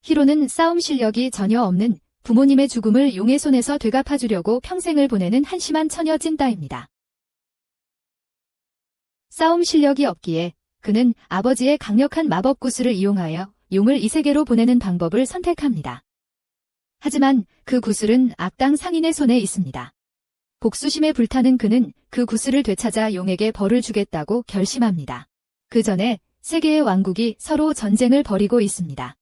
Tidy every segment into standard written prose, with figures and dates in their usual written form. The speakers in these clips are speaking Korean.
히로는 싸움 실력이 전혀 없는 부모님의 죽음을 용의 손에서 되갚아주려고 평생을 보내는 한심한 처녀 찐따입니다. 싸움 실력이 없기에 그는 아버지의 강력한 마법 구슬을 이용하여 용을 이 세계로 보내는 방법을 선택합니다. 하지만 그 구슬은 악당 상인의 손에 있습니다. 복수심에 불타는 그는 그 구슬을 되찾아 용에게 벌을 주겠다고 결심합니다. 그 전에 세 개의 왕국이 서로 전쟁을 벌이고 있습니다.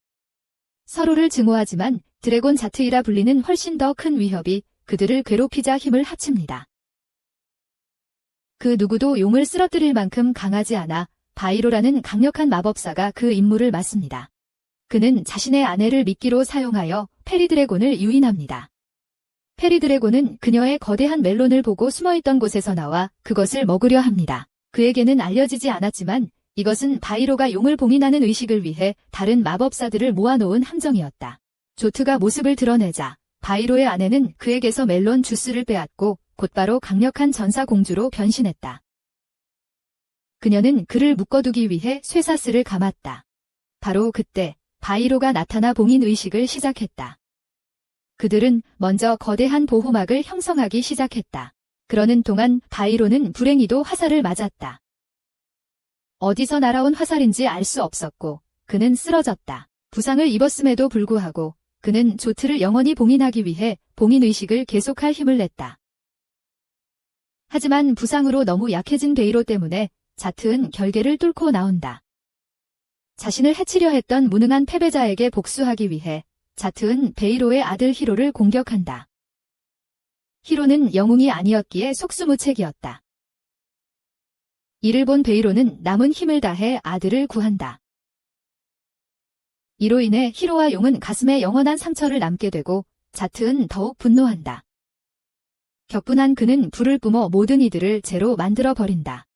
서로를 증오하지만 드래곤 자트이라 불리는 훨씬 더 큰 위협이 그들을 괴롭히자 힘을 합칩니다. 그 누구도 용을 쓰러뜨릴 만큼 강하지 않아 바이로라는 강력한 마법사가 그 임무를 맡습니다. 그는 자신의 아내를 미끼로 사용하여 페리드래곤을 유인합니다. 페리드래곤은 그녀의 거대한 멜론을 보고 숨어있던 곳에서 나와 그것을 먹으려 합니다. 그에게는 알려지지 않았지만 이것은 바이로가 용을 봉인하는 의식을 위해 다른 마법사들을 모아놓은 함정이었다. 조트가 모습을 드러내자 바이로의 아내는 그에게서 멜론 주스를 빼앗고 곧바로 강력한 전사공주로 변신했다. 그녀는 그를 묶어두기 위해 쇠사슬을 감았다. 바로 그때 바이로가 나타나 봉인 의식을 시작했다. 그들은 먼저 거대한 보호막을 형성하기 시작했다. 그러는 동안 바이로는 불행히도 화살을 맞았다. 어디서 날아온 화살인지 알 수 없었고 그는 쓰러졌다. 부상을 입었음에도 불구하고 그는 조트를 영원히 봉인하기 위해 봉인의식을 계속할 힘을 냈다. 하지만 부상으로 너무 약해진 베이로 때문에 자트은 결계를 뚫고 나온다. 자신을 해치려 했던 무능한 패배자에게 복수하기 위해 자트은 베이로의 아들 히로를 공격한다. 히로는 영웅이 아니었기에 속수무책이었다. 이를 본 베이로는 남은 힘을 다해 아들을 구한다. 이로 인해 히로와 용은 가슴에 영원한 상처를 남게 되고 자트은 더욱 분노한다. 격분한 그는 불을 뿜어 모든 이들을 재로 만들어버린다.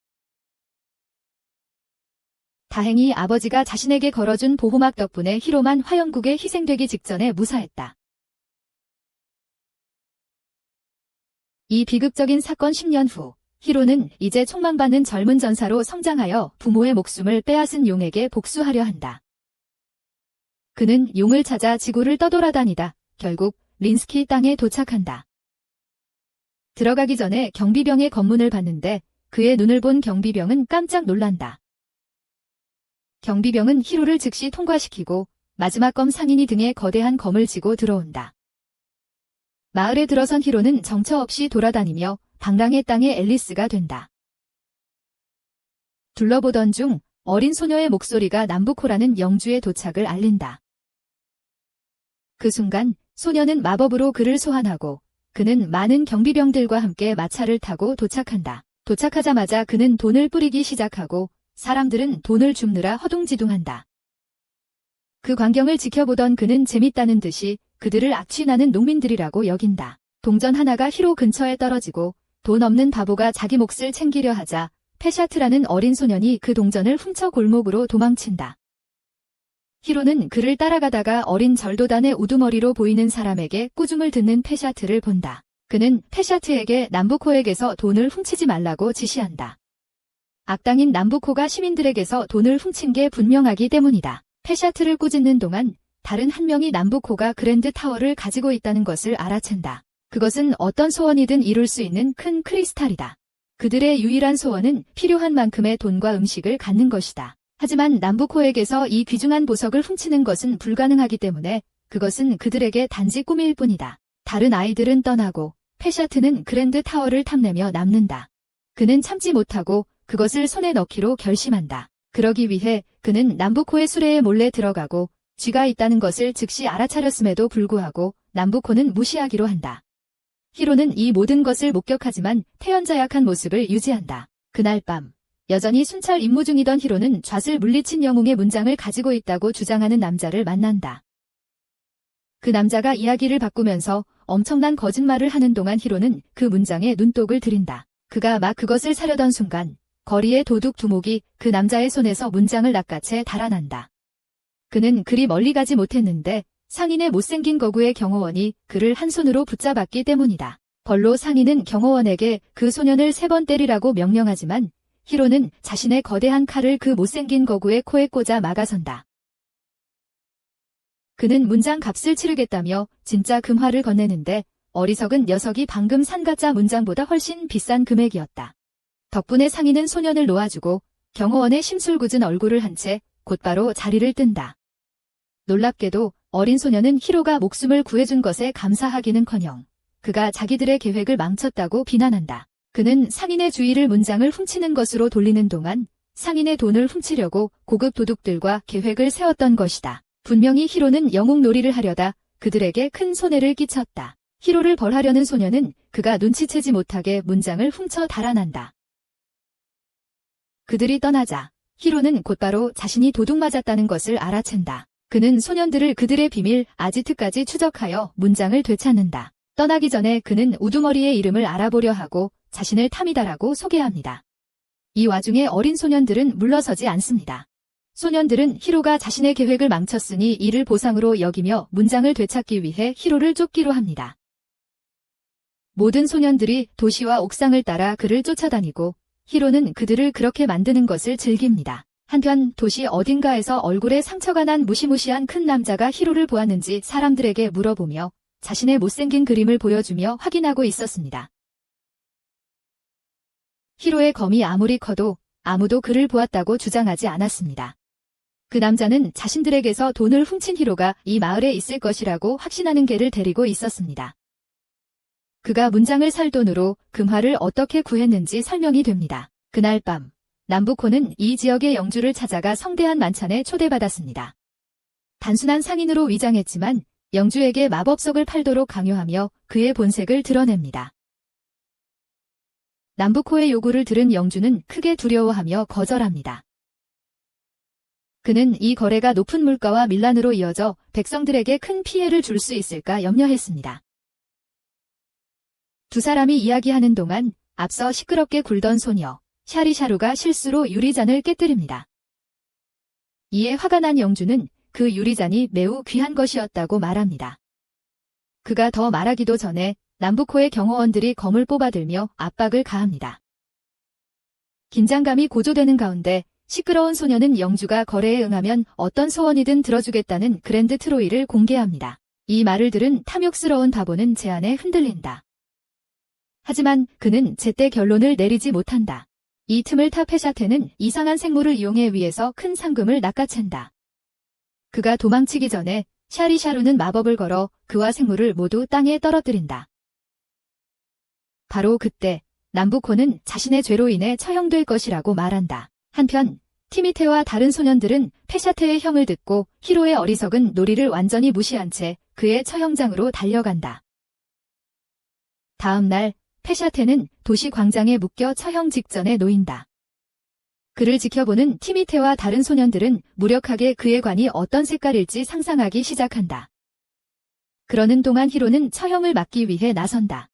다행히 아버지가 자신에게 걸어준 보호막 덕분에 히로만 화영국에 희생되기 직전에 무사했다. 이 비극적인 사건 10년 후 히로는 이제 촉망받는 젊은 전사로 성장하여 부모의 목숨을 빼앗은 용에게 복수하려 한다. 그는 용을 찾아 지구를 떠돌아다니다 결국 린스키 땅에 도착한다. 들어가기 전에 경비병의 검문을 받는데 그의 눈을 본 경비병은 깜짝 놀란다. 경비병은 히로를 즉시 통과시키고 마지막 검 상인이 등에 거대한 검을 쥐고 들어온다. 마을에 들어선 히로는 정처 없이 돌아다니며 방랑의 땅의 앨리스가 된다. 둘러보던 중 어린 소녀의 목소리가 남부코라는 영주의 도착을 알린다. 그 순간 소녀는 마법으로 그를 소환하고 그는 많은 경비병들과 함께 마차를 타고 도착한다. 도착하자마자 그는 돈을 뿌리기 시작하고 사람들은 돈을 줍느라 허둥지둥한다. 그 광경을 지켜보던 그는 재밌다는 듯이 그들을 악취나는 농민들이라고 여긴다. 동전 하나가 히로 근처에 떨어지고 돈 없는 바보가 자기 몫을 챙기려 하자 페샤트라는 어린 소년이 그 동전을 훔쳐 골목으로 도망친다. 히로는 그를 따라가다가 어린 절도단의 우두머리로 보이는 사람에게 꾸중을 듣는 페샤트를 본다. 그는 페샤트에게 남부코에게서 돈을 훔치지 말라고 지시한다. 악당인 남부코가 시민들에게서 돈을 훔친 게 분명하기 때문이다. 페샤트를 꾸짖는 동안 다른 한 명이 남부코가 그랜드 타워를 가지고 있다는 것을 알아챈다. 그것은 어떤 소원이든 이룰 수 있는 큰 크리스탈이다. 그들의 유일한 소원은 필요한 만큼의 돈과 음식을 갖는 것이다. 하지만 남부코에게서 이 귀중한 보석을 훔치는 것은 불가능하기 때문에 그것은 그들에게 단지 꿈일 뿐이다. 다른 아이들은 떠나고 페샤트는 그랜드 타워를 탐내며 남는다. 그는 참지 못하고 그것을 손에 넣기로 결심한다. 그러기 위해 그는 남부코의 수레에 몰래 들어가고 쥐가 있다는 것을 즉시 알아차렸음에도 불구하고 남부코는 무시하기로 한다. 히로는 이 모든 것을 목격하지만 태연자약한 모습을 유지한다. 그날 밤 여전히 순찰 임무 중이던 히로는 잣을 물리친 영웅의 문장을 가지고 있다고 주장하는 남자를 만난다. 그 남자가 이야기를 바꾸면서 엄청난 거짓말을 하는 동안 히로는 그 문장에 눈독을 들인다. 그가 막 그것을 사려던 순간 거리의 도둑 두목이 그 남자의 손에서 문장을 낚아채 달아난다. 그는 그리 멀리 가지 못했는데 상인의 못생긴 거구의 경호원이 그를 한 손으로 붙잡았기 때문이다. 벌로 상인은 경호원에게 그 소년을 3번 때리라고 명령하지만 히로는 자신의 거대한 칼을 그 못생긴 거구의 코에 꽂아 막아선다. 그는 문장 값을 치르겠다며 진짜 금화를 건네는데 어리석은 녀석이 방금 산 가짜 문장보다 훨씬 비싼 금액이었다. 덕분에 상인은 소년을 놓아주고 경호원의 심술궂은 얼굴을 한 채 곧바로 자리를 뜬다. 놀랍게도 어린 소년은 히로가 목숨을 구해준 것에 감사하기는커녕 그가 자기들의 계획을 망쳤다고 비난한다. 그는 상인의 주의를 문장을 훔치는 것으로 돌리는 동안 상인의 돈을 훔치려고 고급 도둑들과 계획을 세웠던 것이다. 분명히 히로는 영웅놀이를 하려다 그들에게 큰 손해를 끼쳤다. 히로를 벌하려는 소년은 그가 눈치채지 못하게 문장을 훔쳐 달아난다. 그들이 떠나자 히로는 곧바로 자신이 도둑 맞았다는 것을 알아챈다. 그는 소년들을 그들의 비밀 아지트까지 추적하여 문장을 되찾는다. 떠나기 전에 그는 우두머리의 이름을 알아보려 하고 자신을 탐이다라고 소개합니다. 이 와중에 어린 소년들은 물러서지 않습니다. 소년들은 히로가 자신의 계획을 망쳤으니 이를 보상으로 여기며 문장을 되찾기 위해 히로를 쫓기로 합니다. 모든 소년들이 도시와 옥상을 따라 그를 쫓아다니고 히로는 그들을 그렇게 만드는 것을 즐깁니다. 한편 도시 어딘가에서 얼굴에 상처가 난 무시무시한 큰 남자가 히로를 보았는지 사람들에게 물어보며 자신의 못생긴 그림을 보여주며 확인하고 있었습니다. 히로의 검이 아무리 커도 아무도 그를 보았다고 주장하지 않았습니다. 그 남자는 자신들에게서 돈을 훔친 히로가 이 마을에 있을 것이라고 확신하는 개를 데리고 있었습니다. 그가 문장을 살 돈으로 금화를 어떻게 구했는지 설명이 됩니다. 그날 밤 남부코는 이 지역의 영주를 찾아가 성대한 만찬에 초대받았습니다. 단순한 상인으로 위장했지만 영주에게 마법석을 팔도록 강요하며 그의 본색을 드러냅니다. 남부코의 요구를 들은 영주는 크게 두려워하며 거절합니다. 그는 이 거래가 높은 물가와 밀란으로 이어져 백성들에게 큰 피해를 줄 수 있을까 염려했습니다. 두 사람이 이야기하는 동안 앞서 시끄럽게 굴던 소녀 샤리샤루가 실수로 유리잔을 깨뜨립니다. 이에 화가 난 영주는 그 유리잔이 매우 귀한 것이었다고 말합니다. 그가 더 말하기도 전에 남부코의 경호원들이 검을 뽑아들며 압박을 가합니다. 긴장감이 고조되는 가운데 시끄러운 소녀는 영주가 거래에 응하면 어떤 소원이든 들어주겠다는 그랜드 트로이를 공개합니다. 이 말을 들은 탐욕스러운 바보는 제안에 흔들린다. 하지만 그는 제때 결론을 내리지 못한다. 이 틈을 타 페샤테는 이상한 생물을 이용해 위에서 큰 상금을 낚아챈다. 그가 도망치기 전에 샤리샤루는 마법을 걸어 그와 생물을 모두 땅에 떨어뜨린다. 바로 그때 남부코는 자신의 죄로 인해 처형될 것이라고 말한다. 한편 티미테와 다른 소년들은 페샤테의 형을 듣고 히로의 어리석은 놀이를 완전히 무시한 채 그의 처형장으로 달려간다. 다음 날 페샤테는 도시 광장에 묶여 처형 직전에 놓인다. 그를 지켜보는 티미테와 다른 소년들은 무력하게 그의 관이 어떤 색깔일지 상상하기 시작한다. 그러는 동안 히로는 처형을 막기 위해 나선다.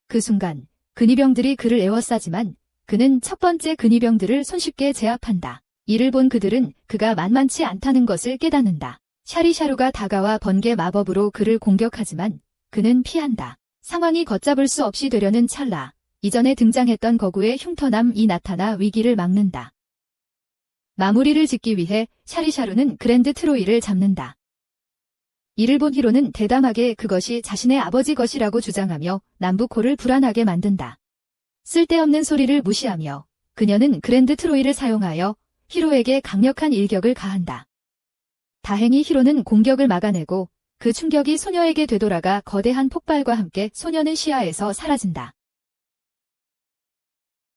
그 순간 근위병들이 그를 에워싸지만 그는 첫 번째 근위병들을 손쉽게 제압한다. 이를 본 그들은 그가 만만치 않다는 것을 깨닫는다. 샤리샤루가 다가와 번개 마법으로 그를 공격하지만 그는 피한다. 상황이 걷잡을 수 없이 되려는 찰나 이전에 등장했던 거구의 흉터남이 나타나 위기를 막는다. 마무리를 짓기 위해 샤리샤루는 그랜드 트로이를 잡는다. 이를 본 히로는 대담하게 그것이 자신의 아버지 것이라고 주장하며 남부코를 불안하게 만든다. 쓸데없는 소리를 무시하며 그녀는 그랜드 트로이를 사용하여 히로에게 강력한 일격을 가한다. 다행히 히로는 공격을 막아내고 그 충격이 소녀에게 되돌아가 거대한 폭발과 함께 소녀는 시야에서 사라진다.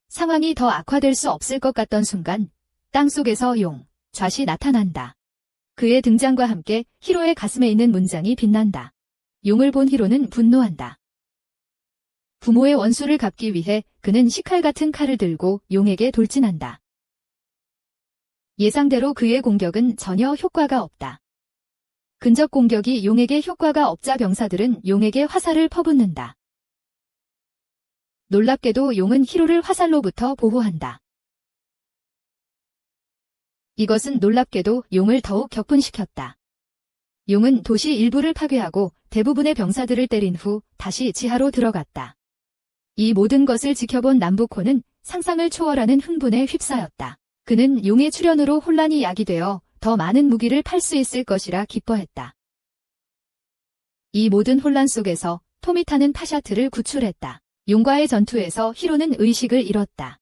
상황이 더 악화될 수 없을 것 같던 순간 땅속에서 용, 좌시 나타난다. 그의 등장과 함께 히로의 가슴에 있는 문장이 빛난다. 용을 본 히로는 분노한다. 부모의 원수를 갚기 위해 그는 식칼 같은 칼을 들고 용에게 돌진한다. 예상대로 그의 공격은 전혀 효과가 없다. 근접 공격이 용에게 효과가 없자 병사들은 용에게 화살을 퍼붓는다. 놀랍게도 용은 히로를 화살로부터 보호한다. 이것은 놀랍게도 용을 더욱 격분시켰다. 용은 도시 일부를 파괴하고 대부분의 병사들을 때린 후 다시 지하로 들어갔다. 이 모든 것을 지켜본 남부코는 상상을 초월하는 흥분에 휩싸였다. 그는 용의 출현으로 혼란이 야기되어 더 많은 무기를 팔 수 있을 것이라 기뻐했다. 이 모든 혼란 속에서 토미타는 파샤트를 구출했다. 용과의 전투에서 히로는 의식을 잃었다.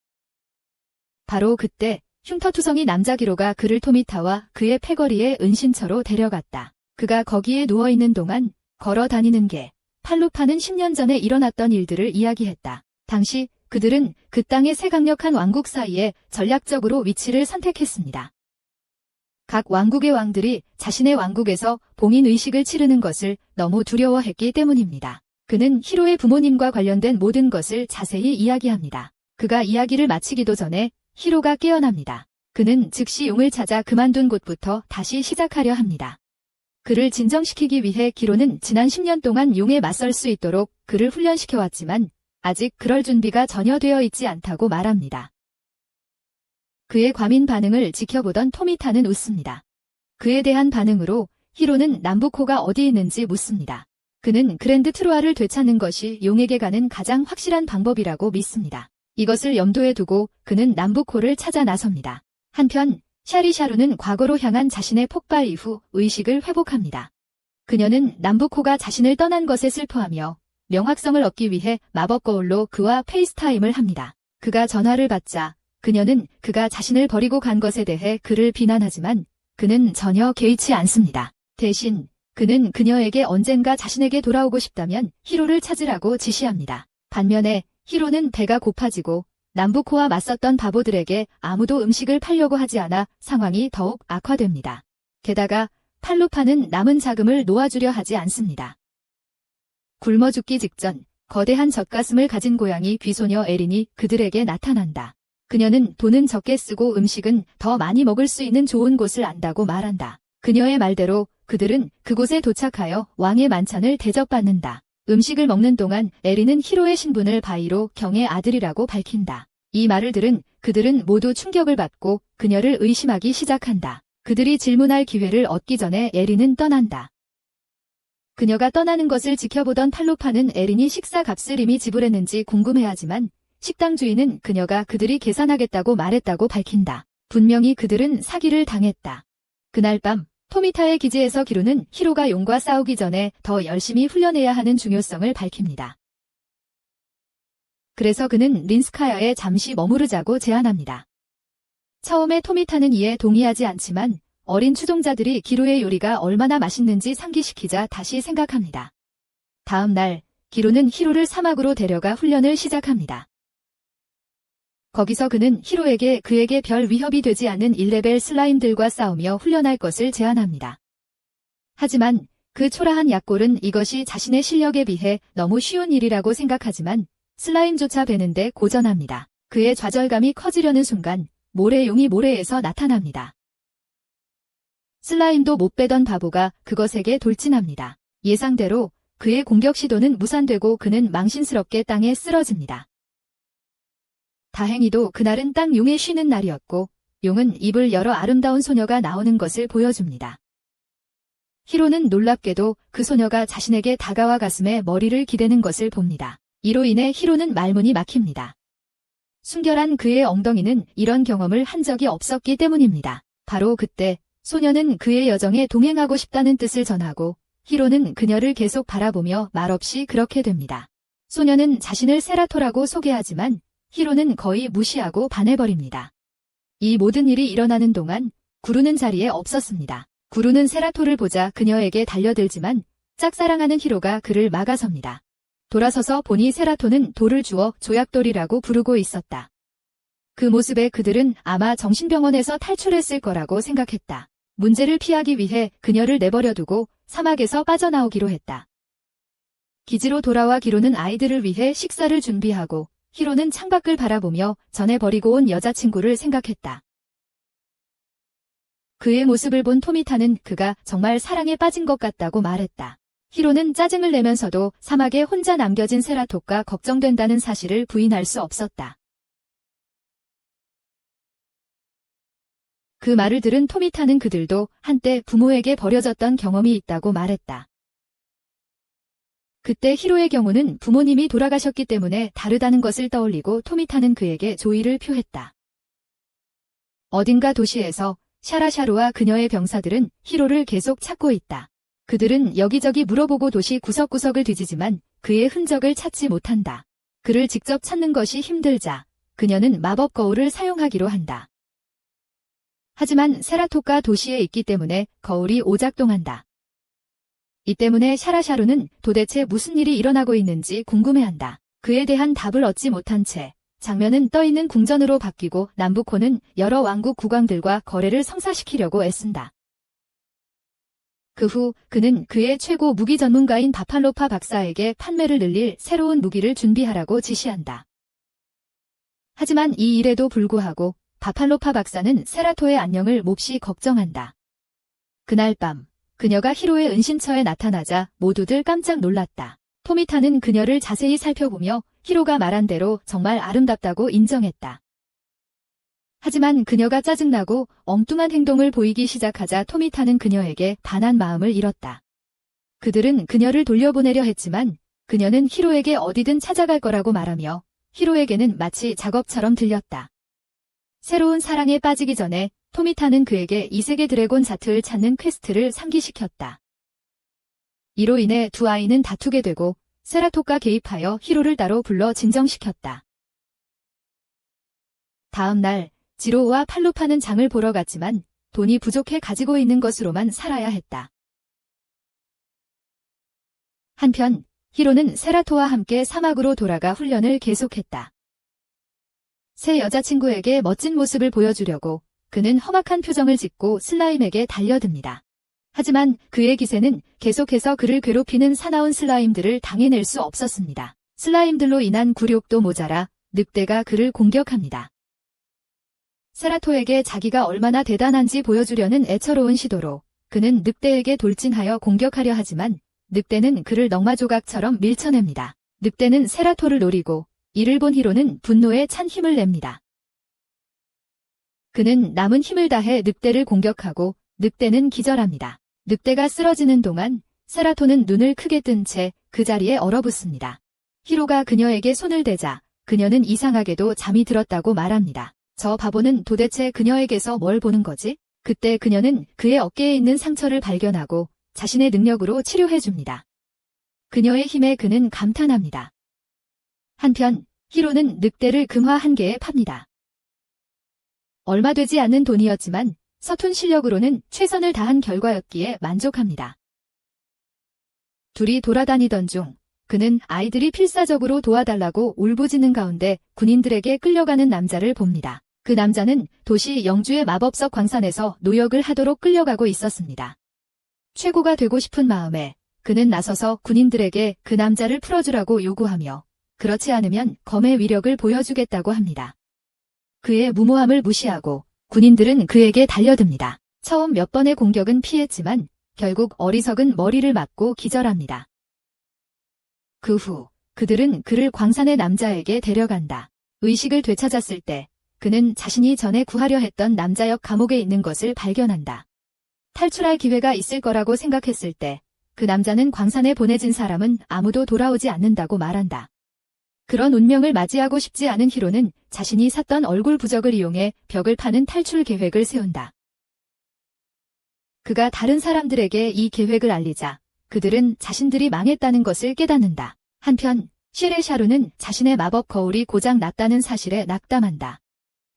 바로 그때 흉터투성이 남자 기로가 그를 토미타와 그의 패거리의 은신처로 데려갔다. 그가 거기에 누워있는 동안 걸어 다니는 게 팔루파는 10년 전에 일어났던 일들을 이야기했다. 당시 그들은 그 땅의 세 강력한 왕국 사이에 전략적으로 위치를 선택했습니다. 각 왕국의 왕들이 자신의 왕국에서 봉인의식을 치르는 것을 너무 두려워했기 때문입니다. 그는 히로의 부모님과 관련된 모든 것을 자세히 이야기합니다. 그가 이야기를 마치기도 전에 히로가 깨어납니다. 그는 즉시 용을 찾아 그만둔 곳부터 다시 시작하려 합니다. 그를 진정시키기 위해 기로는 지난 10년 동안 용에 맞설 수 있도록 그를 훈련시켜왔지만 아직 그럴 준비가 전혀 되어 있지 않다고 말합니다. 그의 과민 반응을 지켜보던 토미타는 웃습니다. 그에 대한 반응으로 히로는 남부코가 어디 있는지 묻습니다. 그는 그랜드 트로아를 되찾는 것이 용에게 가는 가장 확실한 방법이라고 믿습니다. 이것을 염두에 두고 그는 남부코를 찾아 나섭니다. 한편 샤리샤루는 과거로 향한 자신의 폭발 이후 의식을 회복합니다. 그녀는 남부코가 자신을 떠난 것에 슬퍼하며 명확성을 얻기 위해 마법 거울로 그와 페이스타임을 합니다. 그가 전화를 받자 그녀는 그가 자신을 버리고 간 것에 대해 그를 비난하지만 그는 전혀 개의치 않습니다. 대신 그는 그녀에게 언젠가 자신에게 돌아오고 싶다면 히로를 찾으라고 지시합니다. 반면에 히로는 배가 고파지고 남부코와 맞섰던 바보들에게 아무도 음식을 팔려고 하지 않아 상황이 더욱 악화됩니다. 게다가 팔루파는 남은 자금을 놓아주려 하지 않습니다. 굶어 죽기 직전 거대한 젖가슴을 가진 고양이 귀소녀 에린이 그들에게 나타난다. 그녀는 돈은 적게 쓰고 음식은 더 많이 먹을 수 있는 좋은 곳을 안다고 말한다. 그녀의 말대로 그들은 그곳에 도착하여 왕의 만찬을 대접받는다. 음식을 먹는 동안 에린은 히로의 신분을 바이로 경의 아들이라고 밝힌다. 이 말을 들은 그들은 모두 충격을 받고 그녀를 의심하기 시작한다. 그들이 질문할 기회를 얻기 전에 에린은 떠난다. 그녀가 떠나는 것을 지켜보던 팔로파는 에린이 식사 값을 이미 지불했는지 궁금해하지만 식당 주인은 그녀가 그들이 계산하겠다고 말했다고 밝힌다. 분명히 그들은 사기를 당했다. 그날 밤 토미타의 기지에서 기루는 히로가 용과 싸우기 전에 더 열심히 훈련해야 하는 중요성을 밝힙니다. 그래서 그는 린스카야에 잠시 머무르자고 제안합니다. 처음에 토미타는 이에 동의하지 않지만 어린 추종자들이 기루의 요리가 얼마나 맛있는지 상기시키자 다시 생각합니다. 다음 날 기루는 히로를 사막으로 데려가 훈련을 시작합니다. 거기서 그는 히로에게 그에게 별 위협이 되지 않는 1레벨 슬라임들과 싸우며 훈련할 것을 제안합니다. 하지만 그 초라한 약골은 이것이 자신의 실력에 비해 너무 쉬운 일이라고 생각하지만 슬라임조차 베는데 고전합니다. 그의 좌절감이 커지려는 순간 모래용이 모래에서 나타납니다. 슬라임도 못 빼던 바보가 그것에게 돌진합니다. 예상대로 그의 공격 시도는 무산되고 그는 망신스럽게 땅에 쓰러집니다. 다행히도 그날은 땅 용의 쉬는 날이었고 용은 입을 열어 아름다운 소녀가 나오는 것을 보여줍니다. 히로는 놀랍게도 그 소녀가 자신에게 다가와 가슴에 머리를 기대는 것을 봅니다. 이로 인해 히로는 말문이 막힙니다. 순결한 그의 엉덩이는 이런 경험을 한 적이 없었기 때문입니다. 바로 그때 소녀는 그의 여정에 동행하고 싶다는 뜻을 전하고 히로는 그녀를 계속 바라보며 말없이 그렇게 됩니다. 소녀는 자신을 세라토라고 소개하지만 히로는 거의 무시하고 반해버립니다. 이 모든 일이 일어나는 동안 구루는 자리에 없었습니다. 구루는 세라토를 보자 그녀에게 달려들지만 짝사랑하는 히로가 그를 막아섭니다. 돌아서서 보니 세라토는 돌을 주어 조약돌이라고 부르고 있었다. 그 모습에 그들은 아마 정신병원에서 탈출했을 거라고 생각했다. 문제를 피하기 위해 그녀를 내버려두고 사막에서 빠져나오기로 했다. 기지로 돌아와 기로는 아이들을 위해 식사를 준비하고 히로는 창밖을 바라보며 전에 버리고 온 여자친구를 생각했다. 그의 모습을 본 토미타는 그가 정말 사랑에 빠진 것 같다고 말했다. 히로는 짜증을 내면서도 사막에 혼자 남겨진 세라토가 걱정된다는 사실을 부인할 수 없었다. 그 말을 들은 토미타는 그들도 한때 부모에게 버려졌던 경험이 있다고 말했다. 그때 히로의 경우는 부모님이 돌아가셨기 때문에 다르다는 것을 떠올리고 토미타는 그에게 조의를 표했다. 어딘가 도시에서 샤라샤루와 그녀의 병사들은 히로를 계속 찾고 있다. 그들은 여기저기 물어보고 도시 구석구석을 뒤지지만 그의 흔적을 찾지 못한다. 그를 직접 찾는 것이 힘들자 그녀는 마법 거울을 사용하기로 한다. 하지만 세라토가 도시에 있기 때문에 거울이 오작동한다. 이 때문에 샤라샤루는 도대체 무슨 일이 일어나고 있는지 궁금해한다. 그에 대한 답을 얻지 못한 채 장면은 떠있는 궁전으로 바뀌고 남부코는 여러 왕국 국왕들과 거래를 성사시키려고 애쓴다. 그 후 그는 그의 최고 무기 전문가인 바팔로파 박사에게 판매를 늘릴 새로운 무기를 준비하라고 지시한다. 하지만 이 일에도 불구하고 바팔로파 박사는 세라토의 안녕을 몹시 걱정한다. 그날 밤 그녀가 히로의 은신처에 나타나자 모두들 깜짝 놀랐다. 토미타는 그녀를 자세히 살펴보며 히로가 말한 대로 정말 아름답다고 인정했다. 하지만 그녀가 짜증나고 엉뚱한 행동을 보이기 시작하자 토미타는 그녀에게 반한 마음을 잃었다. 그들은 그녀를 돌려보내려 했지만 그녀는 히로에게 어디든 찾아갈 거라고 말하며 히로에게는 마치 작업처럼 들렸다. 새로운 사랑에 빠지기 전에 토미타는 그에게 이세계 드래곤 자트를 찾는 퀘스트를 상기시켰다. 이로 인해 두 아이는 다투게 되고 세라토가 개입하여 히로를 따로 불러 진정시켰다. 다음 날 지로우와 팔로파는 장을 보러 갔지만 돈이 부족해 가지고 있는 것으로만 살아야 했다. 한편 히로는 세라토와 함께 사막으로 돌아가 훈련을 계속했다. 새 여자친구에게 멋진 모습을 보여주려고 그는 험악한 표정을 짓고 슬라임에게 달려듭니다. 하지만 그의 기세는 계속해서 그를 괴롭히는 사나운 슬라임들을 당해낼 수 없었습니다. 슬라임들로 인한 굴욕도 모자라 늑대가 그를 공격합니다. 세라토에게 자기가 얼마나 대단한지 보여주려는 애처로운 시도로 그는 늑대에게 돌진하여 공격하려 하지만 늑대는 그를 넝마조각처럼 밀쳐냅니다. 늑대는 세라토를 노리고 이를 본 히로는 분노에 찬 힘을 냅니다. 그는 남은 힘을 다해 늑대를 공격하고 늑대는 기절합니다. 늑대가 쓰러지는 동안 세라토는 눈을 크게 뜬 채 그 자리에 얼어붙습니다. 히로가 그녀에게 손을 대자 그녀는 이상하게도 잠이 들었다고 말합니다. 저 바보는 도대체 그녀에게서 뭘 보는 거지? 그때 그녀는 그의 어깨에 있는 상처를 발견하고 자신의 능력으로 치료해줍니다. 그녀의 힘에 그는 감탄합니다. 한편 히로는 늑대를 금화 한 개에 팝니다. 얼마 되지 않는 돈이었지만 서툰 실력으로는 최선을 다한 결과였기에 만족합니다. 둘이 돌아다니던 중 그는 아이들이 필사적으로 도와달라고 울부짖는 가운데 군인들에게 끌려가는 남자를 봅니다. 그 남자는 도시 영주의 마법석 광산에서 노역을 하도록 끌려가고 있었습니다. 최고가 되고 싶은 마음에 그는 나서서 군인들에게 그 남자를 풀어주라고 요구하며 그렇지 않으면 검의 위력을 보여주겠다고 합니다. 그의 무모함을 무시하고 군인들은 그에게 달려듭니다. 처음 몇 번의 공격은 피했지만 결국 어리석은 머리를 맞고 기절합니다. 그 후 그들은 그를 광산의 남자에게 데려간다. 의식을 되찾았을 때 그는 자신이 전에 구하려 했던 남자역 감옥에 있는 것을 발견한다. 탈출할 기회가 있을 거라고 생각했을 때 그 남자는 광산에 보내진 사람은 아무도 돌아오지 않는다고 말한다. 그런 운명을 맞이하고 싶지 않은 히로는 자신이 샀던 얼굴 부적을 이용해 벽을 파는 탈출 계획을 세운다. 그가 다른 사람들에게 이 계획을 알리자 그들은 자신들이 망했다는 것을 깨닫는다. 한편 쉐레샤루는 자신의 마법 거울이 고장 났다는 사실에 낙담한다.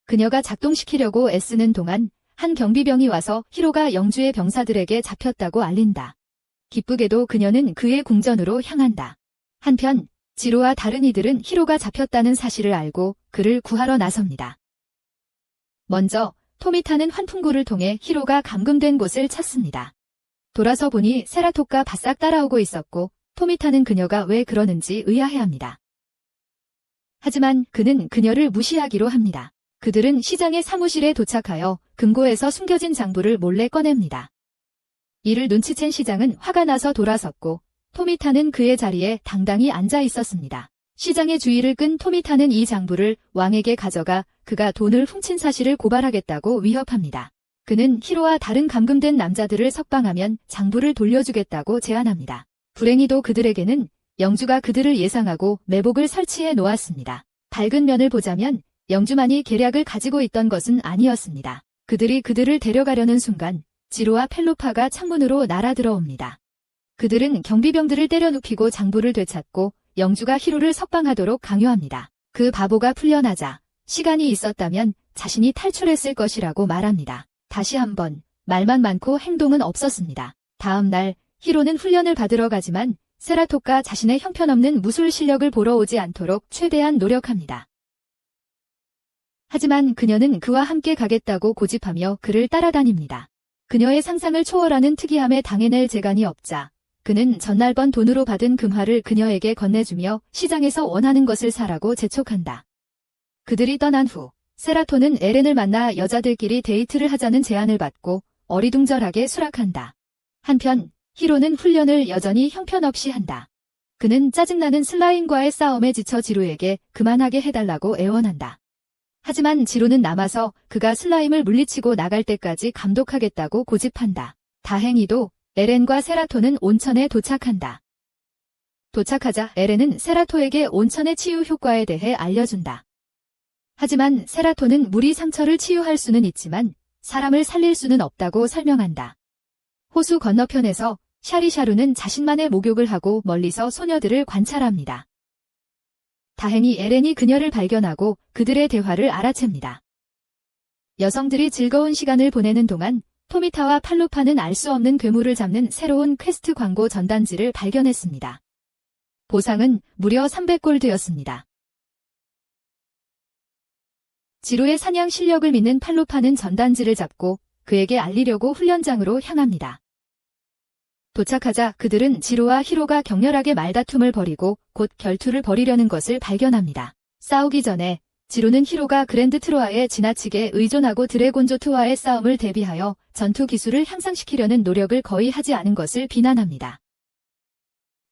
그녀가 작동시키려고 애쓰는 동안 한 경비병이 와서 히로가 영주의 병사들에게 잡혔다고 알린다. 기쁘게도 그녀는 그의 궁전으로 향한다. 한편 지로와 다른 이들은 히로가 잡혔다는 사실을 알고 그를 구하러 나섭니다. 먼저 토미타는 환풍구를 통해 히로가 감금된 곳을 찾습니다. 돌아서 보니 세라토가 바싹 따라오고 있었고 토미타는 그녀가 왜 그러는지 의아해합니다. 하지만 그는 그녀를 무시하기로 합니다. 그들은 시장의 사무실에 도착하여 금고에서 숨겨진 장부를 몰래 꺼냅니다. 이를 눈치챈 시장은 화가 나서 돌아섰고 토미타는 그의 자리에 당당히 앉아 있었습니다. 시장의 주의를 끈 토미타는 이 장부를 왕에게 가져가 그가 돈을 훔친 사실을 고발하겠다고 위협합니다. 그는 히로와 다른 감금된 남자들을 석방하면 장부를 돌려주겠다고 제안합니다. 불행히도 그들에게는 영주가 그들을 예상하고 매복을 설치해 놓았습니다. 밝은 면을 보자면 영주만이 계략을 가지고 있던 것은 아니었습니다. 그들이 그들을 데려가려는 순간 지루와 펠로파가 창문으로 날아들어옵니다. 그들은 경비병들을 때려눕히고 장부를 되찾고 영주가 히로를 석방하도록 강요합니다. 그 바보가 풀려나자 시간이 있었다면 자신이 탈출했을 것이라고 말합니다. 다시 한번 말만 많고 행동은 없었습니다. 다음 날 히로는 훈련을 받으러 가지만 세라토가 자신의 형편없는 무술 실력을 보러 오지 않도록 최대한 노력합니다. 하지만 그녀는 그와 함께 가겠다고 고집하며 그를 따라다닙니다. 그녀의 상상을 초월하는 특이함에 당해낼 재간이 없자 그는 전날 번 돈으로 받은 금화를 그녀에게 건네주며 시장에서 원하는 것을 사라고 재촉한다. 그들이 떠난 후 세라토는 에렌을 만나 여자들끼리 데이트를 하자는 제안을 받고 어리둥절하게 수락한다. 한편 히로는 훈련을 여전히 형편없이 한다. 그는 짜증나는 슬라임과의 싸움에 지쳐 지루에게 그만하게 해달라고 애원한다. 하지만 지루는 남아서 그가 슬라임을 물리치고 나갈 때까지 감독하겠다고 고집한다. 다행히도 에렌과 세라토는 온천에 도착한다. 도착하자 에렌은 세라토에게 온천의 치유 효과에 대해 알려준다. 하지만 세라토는 물이 상처를 치유할 수는 있지만 사람을 살릴 수는 없다고 설명한다. 호수 건너편에서 샤리샤루는 자신만의 목욕을 하고 멀리서 소녀들을 관찰합니다. 다행히 에렌이 그녀를 발견하고 그들의 대화를 알아챕니다. 여성들이 즐거운 시간을 보내는 동안 토미타와 팔로파는 알 수 없는 괴물을 잡는 새로운 퀘스트 광고 전단지를 발견했습니다. 보상은 무려 300골드였습니다. 지루의 사냥 실력을 믿는 팔로파는 전단지를 잡고 그에게 알리려고 훈련장으로 향합니다. 도착하자 그들은 지루와 히로가 격렬하게 말다툼을 벌이고 곧 결투를 벌이려는 것을 발견합니다. 싸우기 전에 지루는 히로가 그랜드 트로아에 지나치게 의존하고 드래곤조트와의 싸움을 대비하여 전투 기술을 향상시키려는 노력을 거의 하지 않은 것을 비난합니다.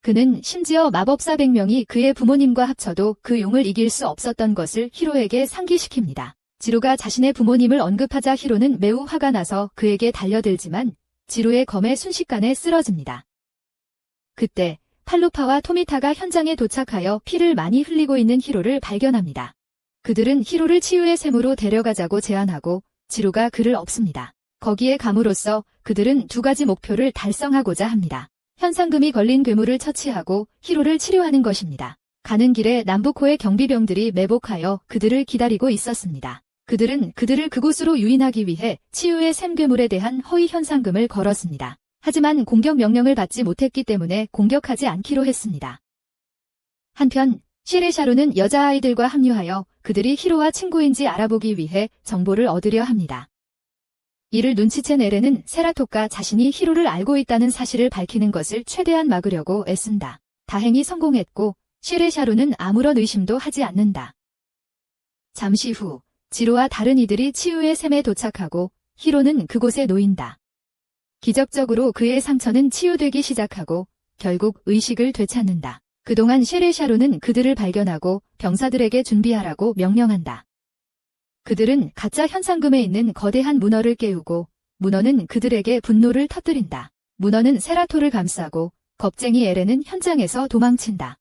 그는 심지어 마법사 100명이 그의 부모님과 합쳐도 그 용을 이길 수 없었던 것을 히로에게 상기시킵니다. 지루가 자신의 부모님을 언급하자 히로는 매우 화가 나서 그에게 달려들지만 지루의 검에 순식간에 쓰러집니다. 그때 팔로파와 토미타가 현장에 도착하여 피를 많이 흘리고 있는 히로를 발견합니다. 그들은 히로를 치유의 샘으로 데려가자고 제안하고 지루가 그를 없습니다. 거기에 감으로써 그들은 두 가지 목표를 달성하고자 합니다. 현상금이 걸린 괴물을 처치하고 히로를 치료하는 것입니다. 가는 길에 남부코의 경비병들이 매복하여 그들을 기다리고 있었습니다. 그들은 그들을 그곳으로 유인하기 위해 치유의 샘 괴물에 대한 허위 현상금을 걸었습니다. 하지만 공격 명령을 받지 못했기 때문에 공격하지 않기로 했습니다. 한편 시레샤루는 여자아이들과 합류하여 그들이 히로와 친구인지 알아보기 위해 정보를 얻으려 합니다. 이를 눈치챈 에렌은 세라토가 자신이 히로를 알고 있다는 사실을 밝히는 것을 최대한 막으려고 애쓴다. 다행히 성공했고 시레샤루는 아무런 의심도 하지 않는다. 잠시 후 지루와 다른 이들이 치유의 샘에 도착하고 히로는 그곳에 놓인다. 기적적으로 그의 상처는 치유되기 시작하고 결국 의식을 되찾는다. 그동안 쉐레샤루는 그들을 발견하고 병사들에게 준비하라고 명령한다. 그들은 가짜 현상금에 있는 거대한 문어를 깨우고 문어는 그들에게 분노를 터뜨린다. 문어는 세라토를 감싸고 겁쟁이 에렌은 현장에서 도망친다.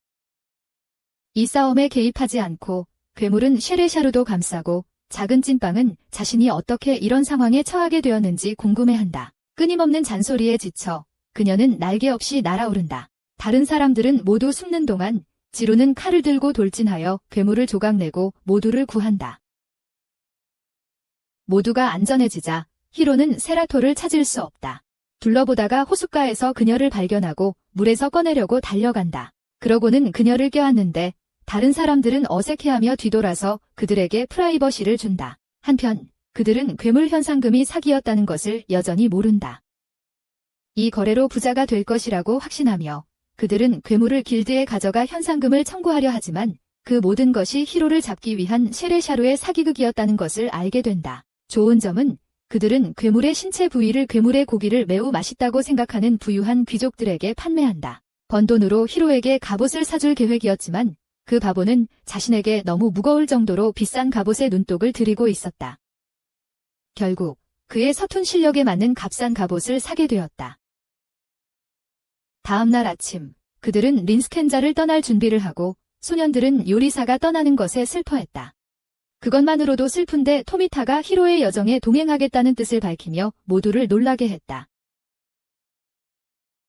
이 싸움에 개입하지 않고 괴물은 쉐레샤루도 감싸고 작은 찐빵은 자신이 어떻게 이런 상황에 처하게 되었는지 궁금해한다. 끊임없는 잔소리에 지쳐 그녀는 날개 없이 날아오른다. 다른 사람들은 모두 숨는 동안 지루는 칼을 들고 돌진하여 괴물을 조각내고 모두를 구한다. 모두가 안전해지자 히로는 세라토를 찾을 수 없다. 둘러보다가 호숫가에서 그녀를 발견하고 물에서 꺼내려고 달려간다. 그러고는 그녀를 껴안는데 다른 사람들은 어색해하며 뒤돌아서 그들에게 프라이버시를 준다. 한편 그들은 괴물 현상금이 사기였다는 것을 여전히 모른다. 이 거래로 부자가 될 것이라고 확신하며 그들은 괴물을 길드에 가져가 현상금을 청구하려 하지만 그 모든 것이 히로를 잡기 위한 쉐레샤루의 사기극이었다는 것을 알게 된다. 좋은 점은 그들은 괴물의 신체 부위를 괴물의 고기를 매우 맛있다고 생각하는 부유한 귀족들에게 판매한다. 번 돈으로 히로에게 갑옷을 사줄 계획이었지만 그 바보는 자신에게 너무 무거울 정도로 비싼 갑옷에 눈독을 들이고 있었다. 결국 그의 서툰 실력에 맞는 값싼 갑옷을 사게 되었다. 다음 날 아침 그들은 린스켄자를 떠날 준비를 하고 소년들은 요리사가 떠나는 것에 슬퍼했다. 그것만으로도 슬픈데 토미타가 히로의 여정에 동행하겠다는 뜻을 밝히며 모두를 놀라게 했다.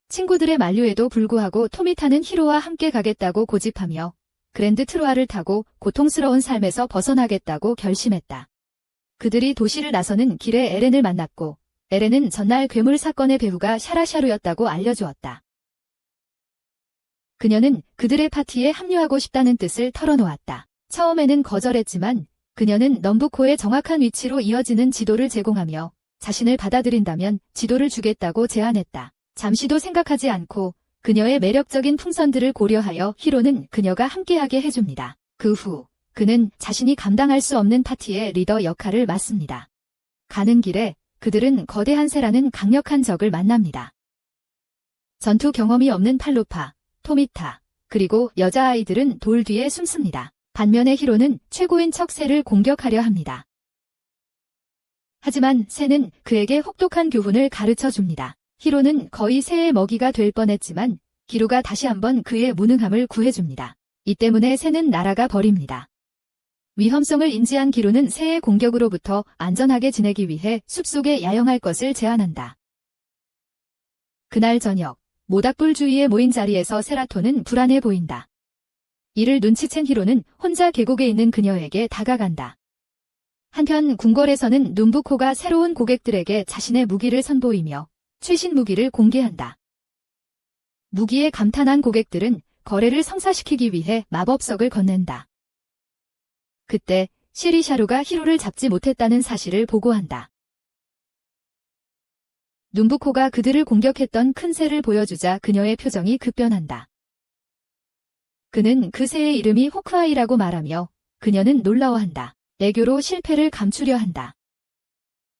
친구들의 만류에도 불구하고 토미타는 히로와 함께 가겠다고 고집하며 그랜드 트로아를 타고 고통스러운 삶에서 벗어나겠다고 결심했다. 그들이 도시를 나서는 길에 에렌을 만났고 에렌은 전날 괴물 사건의 배후가 샤라샤루였다고 알려주었다. 그녀는 그들의 파티에 합류하고 싶다는 뜻을 털어놓았다. 처음에는 거절했지만 그녀는 넘부코의 정확한 위치로 이어지는 지도를 제공하며 자신을 받아들인다면 지도를 주겠다고 제안했다. 잠시도 생각하지 않고 그녀의 매력적인 풍선들을 고려하여 히로는 그녀가 함께하게 해줍니다. 그 후 그는 자신이 감당할 수 없는 파티의 리더 역할을 맡습니다. 가는 길에 그들은 거대한 새라는 강력한 적을 만납니다. 전투 경험이 없는 팔루파, 토미타, 그리고 여자아이들은 돌 뒤에 숨습니다. 반면에 히로는 최고인 척 새를 공격하려 합니다. 하지만 새는 그에게 혹독한 교훈을 가르쳐 줍니다. 히로는 거의 새의 먹이가 될 뻔했지만 기루가 다시 한번 그의 무능함을 구해줍니다. 이 때문에 새는 날아가 버립니다. 위험성을 인지한 기루는 새의 공격으로부터 안전하게 지내기 위해 숲속에 야영할 것을 제안한다. 그날 저녁, 모닥불 주위에 모인 자리에서 세라토는 불안해 보인다. 이를 눈치챈 히로는 혼자 계곡에 있는 그녀에게 다가간다. 한편 궁궐에서는 눈부코가 새로운 고객들에게 자신의 무기를 선보이며 최신 무기를 공개한다. 무기에 감탄한 고객들은 거래를 성사시키기 위해 마법석을 건넨다. 그때 시리샤루가 히로를 잡지 못했다는 사실을 보고한다. 눈부코가 그들을 공격했던 큰 새를 보여주자 그녀의 표정이 급변한다. 그는 그 새의 이름이 호크아이라고 말하며 그녀는 놀라워한다. 애교로 실패를 감추려 한다.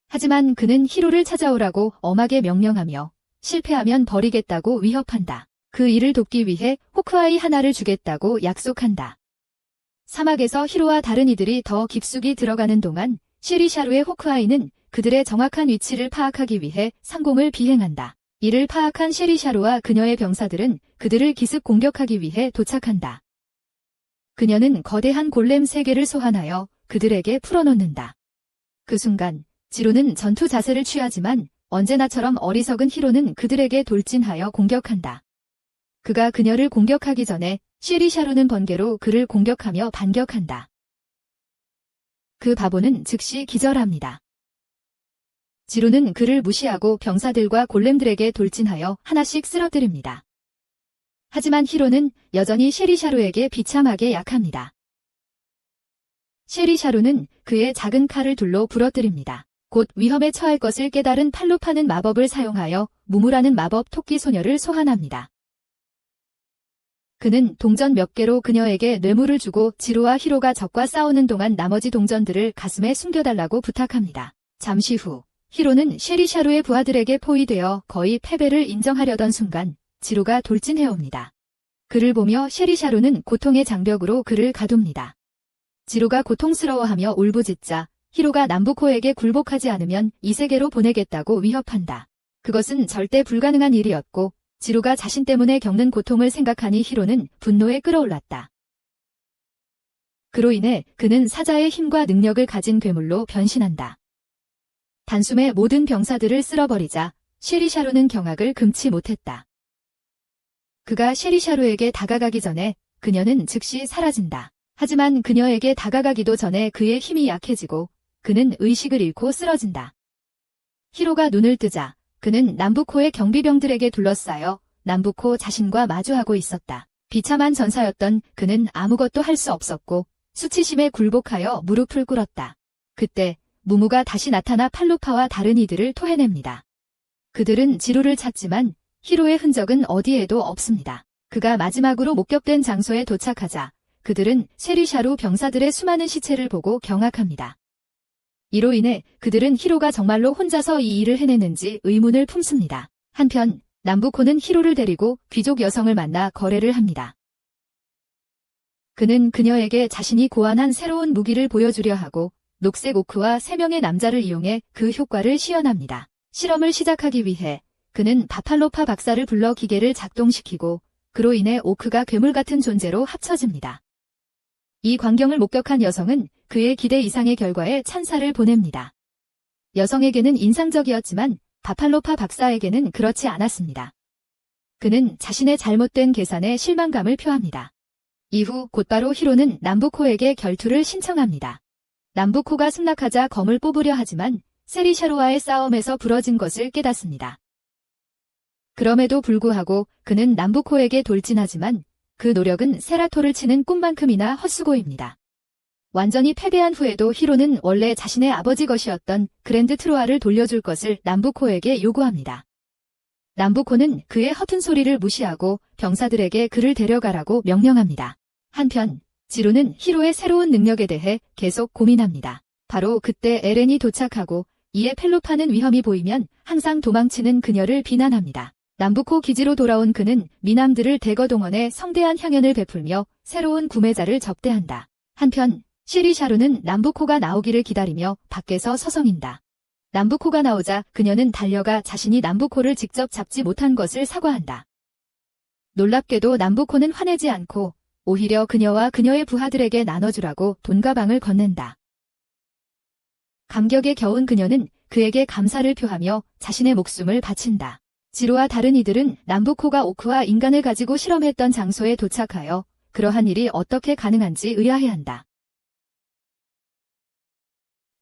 하지만 그는 히로를 찾아오라고 엄하게 명령하며 실패하면 버리겠다고 위협한다. 그 일을 돕기 위해 호크아이 하나를 주겠다고 약속한다. 사막에서 히로와 다른 이들이 더 깊숙이 들어가는 동안 시리샤루의 호크아이는 그들의 정확한 위치를 파악하기 위해 상공을 비행한다. 이를 파악한 시리샤루와 그녀의 병사들은 그들을 기습 공격하기 위해 도착한다. 그녀는 거대한 골렘 3개를 소환하여 그들에게 풀어놓는다. 그 순간 지루는 전투 자세를 취하지만 언제나처럼 어리석은 히로는 그들에게 돌진하여 공격한다. 그가 그녀를 공격하기 전에 시리샤루는 번개로 그를 공격하며 반격한다. 그 바보는 즉시 기절합니다. 지루는 그를 무시하고 병사들과 골렘들에게 돌진하여 하나씩 쓰러뜨립니다. 하지만 히로는 여전히 시리샤루에게 비참하게 약합니다. 시리샤루는 그의 작은 칼을 둘로 부러뜨립니다. 곧 위험에 처할 것을 깨달은 팔루파는 마법을 사용하여 무무라는 마법 토끼 소녀를 소환합니다. 그는 동전 몇 개로 그녀에게 뇌물을 주고 지루와 히로가 적과 싸우는 동안 나머지 동전들을 가슴에 숨겨달라고 부탁합니다. 잠시 후 히로는 시리샤루의 부하들에게 포위되어 거의 패배를 인정하려던 순간 지루가 돌진해옵니다. 그를 보며 시리샤루는 고통의 장벽으로 그를 가둡니다. 지루가 고통스러워하며 울부짖자 히로가 남부코에게 굴복하지 않으면 이 세계로 보내겠다고 위협한다. 그것은 절대 불가능한 일이었고 지루가 자신 때문에 겪는 고통을 생각하니 히로는 분노에 끌어올랐다. 그로 인해 그는 사자의 힘과 능력을 가진 괴물로 변신한다. 단숨에 모든 병사들을 쓸어버리자 시리샤루는 경악을 금치 못했다. 그가 시리샤루에게 다가가기 전에 그녀는 즉시 사라진다. 하지만 그녀에게 다가가기도 전에 그의 힘이 약해지고 그는 의식을 잃고 쓰러진다. 히로가 눈을 뜨자 그는 남부코의 경비병들에게 둘러싸여 남부코 자신과 마주하고 있었다. 비참한 전사였던 그는 아무것도 할 수 없었고 수치심에 굴복하여 무릎을 꿇었다. 그때 무무가 다시 나타나 팔루파와 다른 이들을 토해냅니다. 그들은 지루를 찾지만 히로의 흔적은 어디에도 없습니다. 그가 마지막으로 목격된 장소에 도착하자 그들은 세리샤루 병사들의 수많은 시체를 보고 경악합니다. 이로 인해 그들은 히로가 정말로 혼자서 이 일을 해내는지 의문을 품습니다. 한편 남부코는 히로를 데리고 귀족 여성을 만나 거래를 합니다. 그는 그녀에게 자신이 고안한 새로운 무기를 보여주려 하고 녹색 오크와 3명의 남자를 이용해 그 효과를 시연합니다. 실험을 시작하기 위해 그는 바팔로파 박사를 불러 기계를 작동시키고 그로 인해 오크가 괴물 같은 존재로 합쳐집니다. 이 광경을 목격한 여성은 그의 기대 이상의 결과에 찬사를 보냅니다. 여성에게는 인상적이었지만 바팔로파 박사에게는 그렇지 않았습니다. 그는 자신의 잘못된 계산에 실망감을 표합니다. 이후 곧바로 히로는 남부코에게 결투를 신청합니다. 남부코가 승낙하자 검을 뽑으려 하지만 세리샤로와의 싸움에서 부러진 것을 깨닫습니다. 그럼에도 불구하고 그는 남부코에게 돌진하지만 그 노력은 세라토를 치는 꿈만큼이나 헛수고입니다. 완전히 패배한 후에도 히로는 원래 자신의 아버지 것이었던 그랜드 트로아를 돌려줄 것을 남부코에게 요구합니다. 남부코는 그의 허튼 소리를 무시하고 병사들에게 그를 데려가라고 명령합니다. 한편 지루는 히로의 새로운 능력에 대해 계속 고민합니다. 바로 그때 에렌이 도착하고 이에 펠로파는 위험이 보이면 항상 도망치는 그녀를 비난합니다. 남부코 기지로 돌아온 그는 미남들을 대거 동원해 성대한 향연을 베풀며 새로운 구매자를 접대한다. 한편 시리샤루는 남부코가 나오기를 기다리며 밖에서 서성인다. 남부코가 나오자 그녀는 달려가 자신이 남부코를 직접 잡지 못한 것을 사과한다. 놀랍게도 남부코는 화내지 않고 오히려 그녀와 그녀의 부하들에게 나눠주라고 돈가방을 건넨다. 감격에 겨운 그녀는 그에게 감사를 표하며 자신의 목숨을 바친다. 지루와 다른 이들은 남부코가 오크와 인간을 가지고 실험했던 장소에 도착하여 그러한 일이 어떻게 가능한지 의아해한다.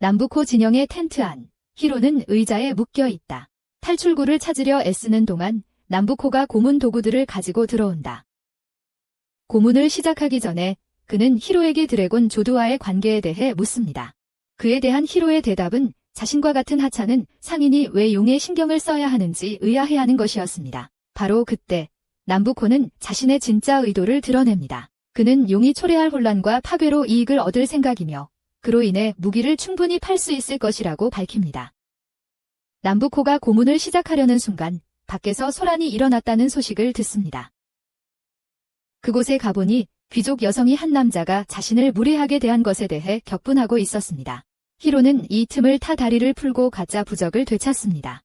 남부코 진영의 텐트 안, 히로는 의자에 묶여 있다. 탈출구를 찾으려 애쓰는 동안 남부코가 고문 도구들을 가지고 들어온다. 고문을 시작하기 전에 그는 히로에게 드래곤 조드와의 관계에 대해 묻습니다. 그에 대한 히로의 대답은 자신과 같은 하찮은 상인이 왜 용에 신경을 써야 하는지 의아해하는 것이었습니다. 바로 그때 남부코는 자신의 진짜 의도를 드러냅니다. 그는 용이 초래할 혼란과 파괴로 이익을 얻을 생각이며 그로 인해 무기를 충분히 팔 수 있을 것이라고 밝힙니다. 남부코가 고문을 시작하려는 순간 밖에서 소란이 일어났다는 소식을 듣습니다. 그곳에 가보니 귀족 여성이 한 남자가 자신을 무례하게 대한 것에 대해 격분하고 있었습니다. 히로는 이 틈을 타 다리를 풀고 가짜 부적을 되찾습니다.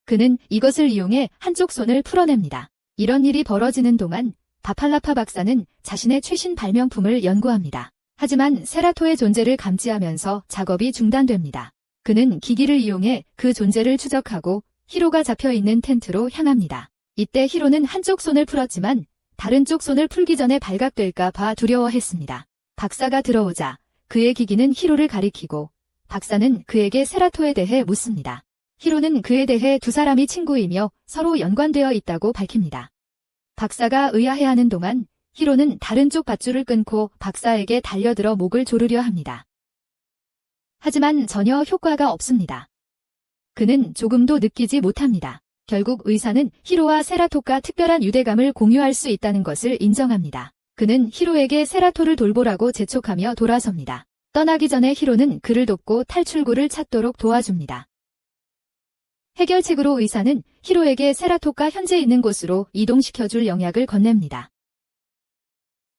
그는 이것을 이용해 한쪽 손을 풀어냅니다. 이런 일이 벌어지는 동안 바팔라파 박사는 자신의 최신 발명품을 연구합니다. 하지만 세라토의 존재를 감지하면서 작업이 중단됩니다. 그는 기기를 이용해 그 존재를 추적하고 히로가 잡혀있는 텐트로 향합니다. 이때 히로는 한쪽 손을 풀었지만 다른 쪽 손을 풀기 전에 발각될까 봐 두려워했습니다. 박사가 들어오자 그의 기기는 히로를 가리키고 박사는 그에게 세라토에 대해 묻습니다. 히로는 그에 대해 두 사람이 친구이며 서로 연관되어 있다고 밝힙니다. 박사가 의아해하는 동안 히로는 다른 쪽 밧줄을 끊고 박사에게 달려들어 목을 조르려 합니다. 하지만 전혀 효과가 없습니다. 그는 조금도 느끼지 못합니다. 결국 의사는 히로와 세라토가 특별한 유대감을 공유할 수 있다는 것을 인정합니다. 그는 히로에게 세라토를 돌보라고 재촉하며 돌아섭니다. 떠나기 전에 히로는 그를 돕고 탈출구를 찾도록 도와줍니다. 해결책으로 의사는 히로에게 세라토가 현재 있는 곳으로 이동시켜줄 영약을 건넵니다.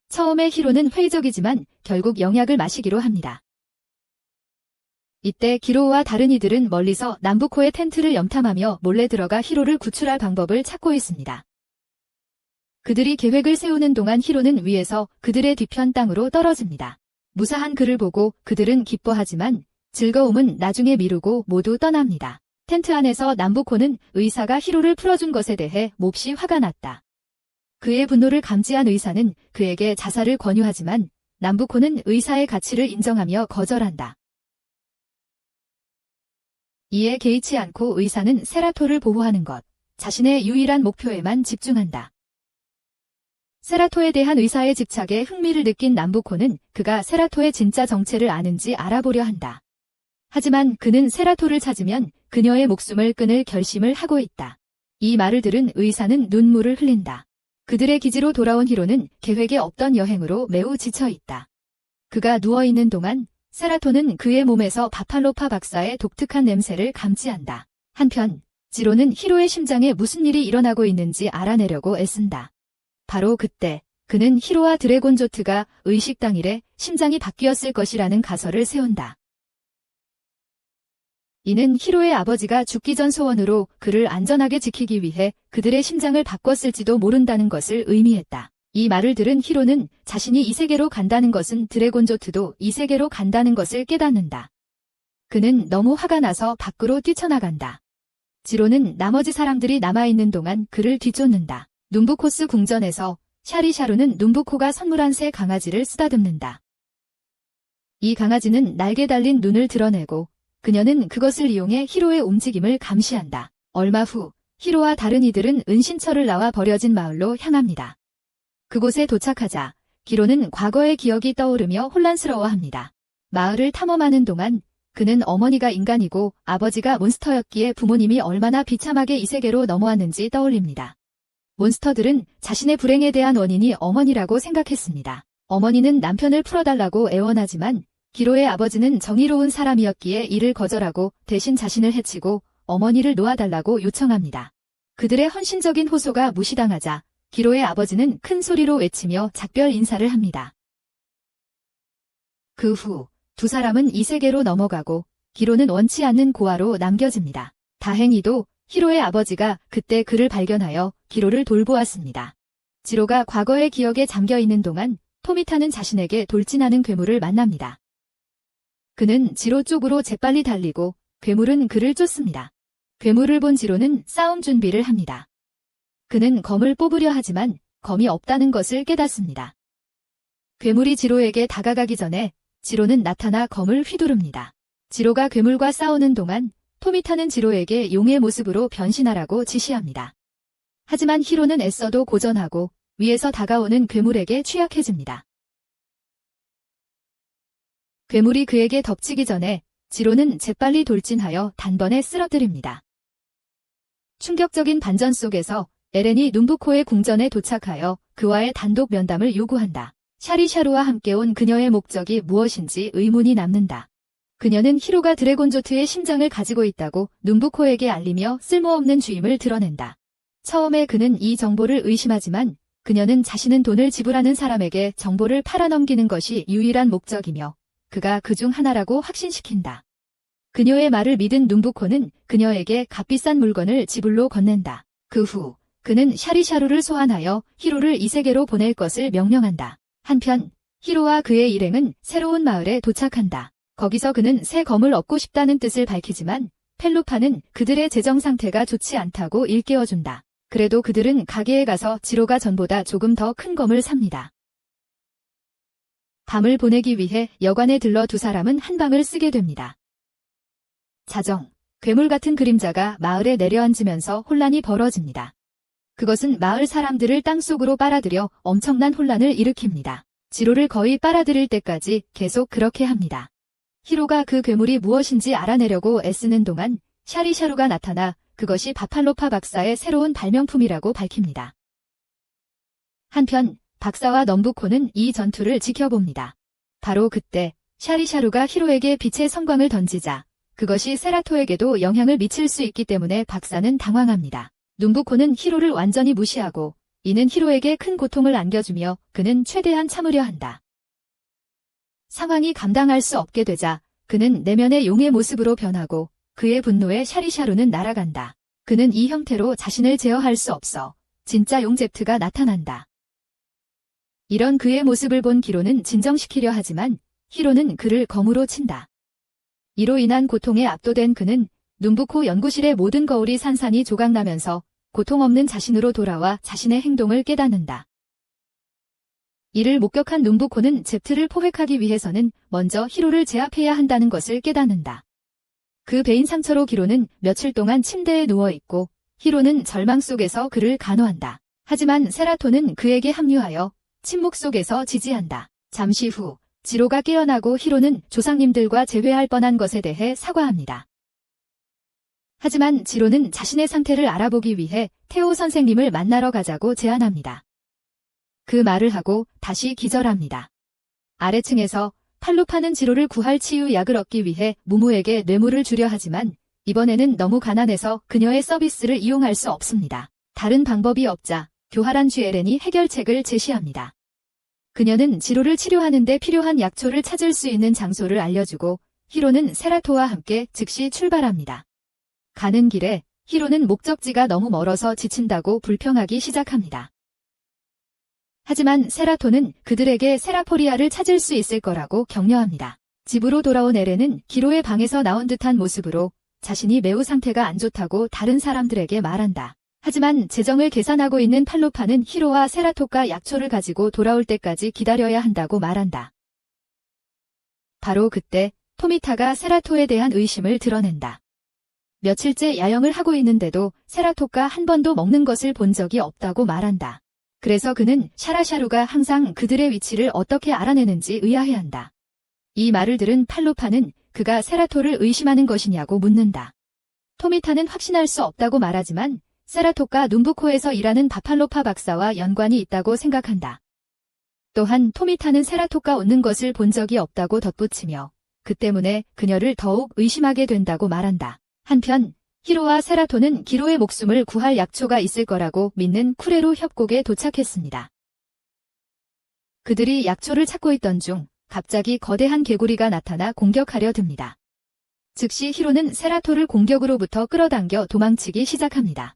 처음에 히로는 회의적이지만 결국 영약을 마시기로 합니다. 이때 기로우와 다른 이들은 멀리서 남부코의 텐트를 염탐하며 몰래 들어가 히로를 구출할 방법을 찾고 있습니다. 그들이 계획을 세우는 동안 히로는 위에서 그들의 뒤편 땅으로 떨어집니다. 무사한 그를 보고 그들은 기뻐하지만 즐거움은 나중에 미루고 모두 떠납니다. 텐트 안에서 남부코는 의사가 히로를 풀어준 것에 대해 몹시 화가 났다. 그의 분노를 감지한 의사는 그에게 자살을 권유하지만 남부코는 의사의 가치를 인정하며 거절한다. 이에 개의치 않고 의사는 세라토를 보호하는 것, 자신의 유일한 목표에만 집중한다. 세라토에 대한 의사의 집착에 흥미를 느낀 남부코는 그가 세라토의 진짜 정체를 아는지 알아보려 한다. 하지만 그는 세라토를 찾으면 그녀의 목숨을 끊을 결심을 하고 있다. 이 말을 들은 의사는 눈물을 흘린다. 그들의 기지로 돌아온 히로는 계획에 없던 여행으로 매우 지쳐 있다. 그가 누워있는 동안 세라토는 그의 몸에서 바팔로파 박사의 독특한 냄새를 감지한다. 한편 지로는 히로의 심장에 무슨 일이 일어나고 있는지 알아내려고 애쓴다. 바로 그때 그는 히로와 드래곤 조트가 의식 당일에 심장이 바뀌었을 것이라는 가설을 세운다. 이는 히로의 아버지가 죽기 전 소원으로 그를 안전하게 지키기 위해 그들의 심장을 바꿨을지도 모른다는 것을 의미했다. 이 말을 들은 히로는 자신이 이 세계로 간다는 것은 드래곤조트도 이 세계로 간다는 것을 깨닫는다. 그는 너무 화가 나서 밖으로 뛰쳐나간다. 지로는 나머지 사람들이 남아있는 동안 그를 뒤쫓는다. 눈부코스 궁전에서 샤리샤루는 눈부코가 선물한 새 강아지를 쓰다듬는다. 이 강아지는 날개 달린 눈을 드러내고 그녀는 그것을 이용해 히로의 움직임을 감시한다. 얼마 후 히로와 다른 이들은 은신처를 나와 버려진 마을로 향합니다. 그곳에 도착하자 기로는 과거의 기억이 떠오르며 혼란스러워합니다. 마을을 탐험하는 동안 그는 어머니가 인간이고 아버지가 몬스터였기에 부모님이 얼마나 비참하게 이 세계로 넘어왔는지 떠올립니다. 몬스터들은 자신의 불행에 대한 원인이 어머니라고 생각했습니다. 어머니는 남편을 풀어달라고 애원하지만 기로의 아버지는 정의로운 사람이었기에 이를 거절하고 대신 자신을 해치고 어머니를 놓아달라고 요청합니다. 그들의 헌신적인 호소가 무시당하자 기로의 아버지는 큰 소리로 외치며 작별 인사를 합니다. 그 후 두 사람은 이 세계로 넘어가고 기로는 원치 않는 고아로 남겨집니다. 다행히도 히로의 아버지가 그때 그를 발견하여 기로를 돌보았습니다. 지로가 과거의 기억에 잠겨있는 동안 토미타는 자신에게 돌진하는 괴물을 만납니다. 그는 지로 쪽으로 재빨리 달리고 괴물은 그를 쫓습니다. 괴물을 본 지로는 싸움 준비를 합니다. 그는 검을 뽑으려 하지만 검이 없다는 것을 깨닫습니다. 괴물이 지로에게 다가가기 전에 지로는 나타나 검을 휘두릅니다. 지로가 괴물과 싸우는 동안 토미타는 지로에게 용의 모습으로 변신하라고 지시합니다. 하지만 히로는 애써도 고전하고 위에서 다가오는 괴물에게 취약해집니다. 괴물이 그에게 덮치기 전에 지로는 재빨리 돌진하여 단번에 쓰러뜨립니다. 충격적인 반전 속에서 에렌이 눈부코의 궁전에 도착하여 그와의 단독 면담을 요구한다. 샤리샤루와 함께 온 그녀의 목적이 무엇인지 의문이 남는다. 그녀는 히로가 드래곤조트의 심장을 가지고 있다고 눈부코에게 알리며 쓸모없는 주임을 드러낸다. 처음에 그는 이 정보를 의심하지만 그녀는 자신은 돈을 지불하는 사람에게 정보를 팔아넘기는 것이 유일한 목적이며 그가 그중 하나라고 확신시킨다. 그녀의 말을 믿은 눈부코는 그녀에게 값비싼 물건을 지불로 건넨다. 그 후 그는 샤리샤루를 소환하여 히로를 이 세계로 보낼 것을 명령한다. 한편 히로와 그의 일행은 새로운 마을에 도착한다. 거기서 그는 새 검을 얻고 싶다는 뜻을 밝히지만 펠루파는 그들의 재정 상태가 좋지 않다고 일깨워준다. 그래도 그들은 가게에 가서 지로가 전보다 조금 더 큰 검을 삽니다. 밤을 보내기 위해 여관에 들러 두 사람은 한밤을 쓰게 됩니다. 자정, 괴물 같은 그림자가 마을에 내려앉으면서 혼란이 벌어집니다. 그것은 마을 사람들을 땅속으로 빨아들여 엄청난 혼란을 일으킵니다. 지로를 거의 빨아들일 때까지 계속 그렇게 합니다. 히로가 그 괴물이 무엇인지 알아내려고 애쓰는 동안 샤리샤루가 나타나 그것이 바팔로파 박사의 새로운 발명품이라고 밝힙니다. 한편 박사와 넘부코는 이 전투를 지켜봅니다. 바로 그때 샤리샤루가 히로에게 빛의 성광을 던지자 그것이 세라토에게도 영향을 미칠 수 있기 때문에 박사는 당황합니다. 눈부코는 히로를 완전히 무시하고 이는 히로에게 큰 고통을 안겨주며 그는 최대한 참으려 한다. 상황이 감당할 수 없게 되자 그는 내면의 용의 모습으로 변하고 그의 분노에 샤리샤루는 날아간다. 그는 이 형태로 자신을 제어할 수 없어 진짜 용 제트가 나타난다. 이런 그의 모습을 본 기로는 진정시키려 하지만 히로는 그를 검으로 친다. 이로 인한 고통에 압도된 그는 눈부코 연구실의 모든 거울이 산산이 조각나면서 고통 없는 자신으로 돌아와 자신의 행동을 깨닫는다. 이를 목격한 눈부코는 제트를 포획하기 위해서는 먼저 히로를 제압해야 한다는 것을 깨닫는다. 그 베인 상처로 기로는 며칠 동안 침대에 누워있고 히로는 절망 속에서 그를 간호한다. 하지만 세라토는 그에게 합류하여 침묵 속에서 지지한다. 잠시 후 지로가 깨어나고 히로는 조상님들과 재회할 뻔한 것에 대해 사과합니다. 하지만 지로는 자신의 상태를 알아보기 위해 테오 선생님을 만나러 가자고 제안합니다. 그 말을 하고 다시 기절합니다. 아래층에서 팔루파는 지로를 구할 치유 약을 얻기 위해 무무에게 뇌물을 주려 하지만 이번에는 너무 가난해서 그녀의 서비스를 이용할 수 없습니다. 다른 방법이 없자 교활한 쥐에렌이 해결책을 제시합니다. 그녀는 지로를 치료하는 데 필요한 약초를 찾을 수 있는 장소를 알려주고 히로는 세라토와 함께 즉시 출발합니다. 가는 길에 히로는 목적지가 너무 멀어서 지친다고 불평하기 시작합니다. 하지만 세라토는 그들에게 세라포리아를 찾을 수 있을 거라고 격려합니다. 집으로 돌아온 에렌은 기로의 방에서 나온 듯한 모습으로 자신이 매우 상태가 안 좋다고 다른 사람들에게 말한다. 하지만 재정을 계산하고 있는 팔로파는 히로와 세라토가 약초를 가지고 돌아올 때까지 기다려야 한다고 말한다. 바로 그때 토미타가 세라토에 대한 의심을 드러낸다. 며칠째 야영을 하고 있는데도 세라토가 한 번도 먹는 것을 본 적이 없다고 말한다. 그래서 그는 샤라샤루가 항상 그들의 위치를 어떻게 알아내는지 의아해한다. 이 말을 들은 팔로파는 그가 세라토를 의심하는 것이냐고 묻는다. 토미타는 확신할 수 없다고 말하지만 세라토가 눈부코에서 일하는 바팔로파 박사와 연관이 있다고 생각한다. 또한 토미타는 세라토가 웃는 것을 본 적이 없다고 덧붙이며 그 때문에 그녀를 더욱 의심하게 된다고 말한다. 한편 히로와 세라토는 기로의 목숨을 구할 약초가 있을 거라고 믿는 쿠레로 협곡에 도착했습니다. 그들이 약초를 찾고 있던 중 갑자기 거대한 개구리가 나타나 공격하려 듭니다. 즉시 히로는 세라토를 공격으로부터 끌어당겨 도망치기 시작합니다.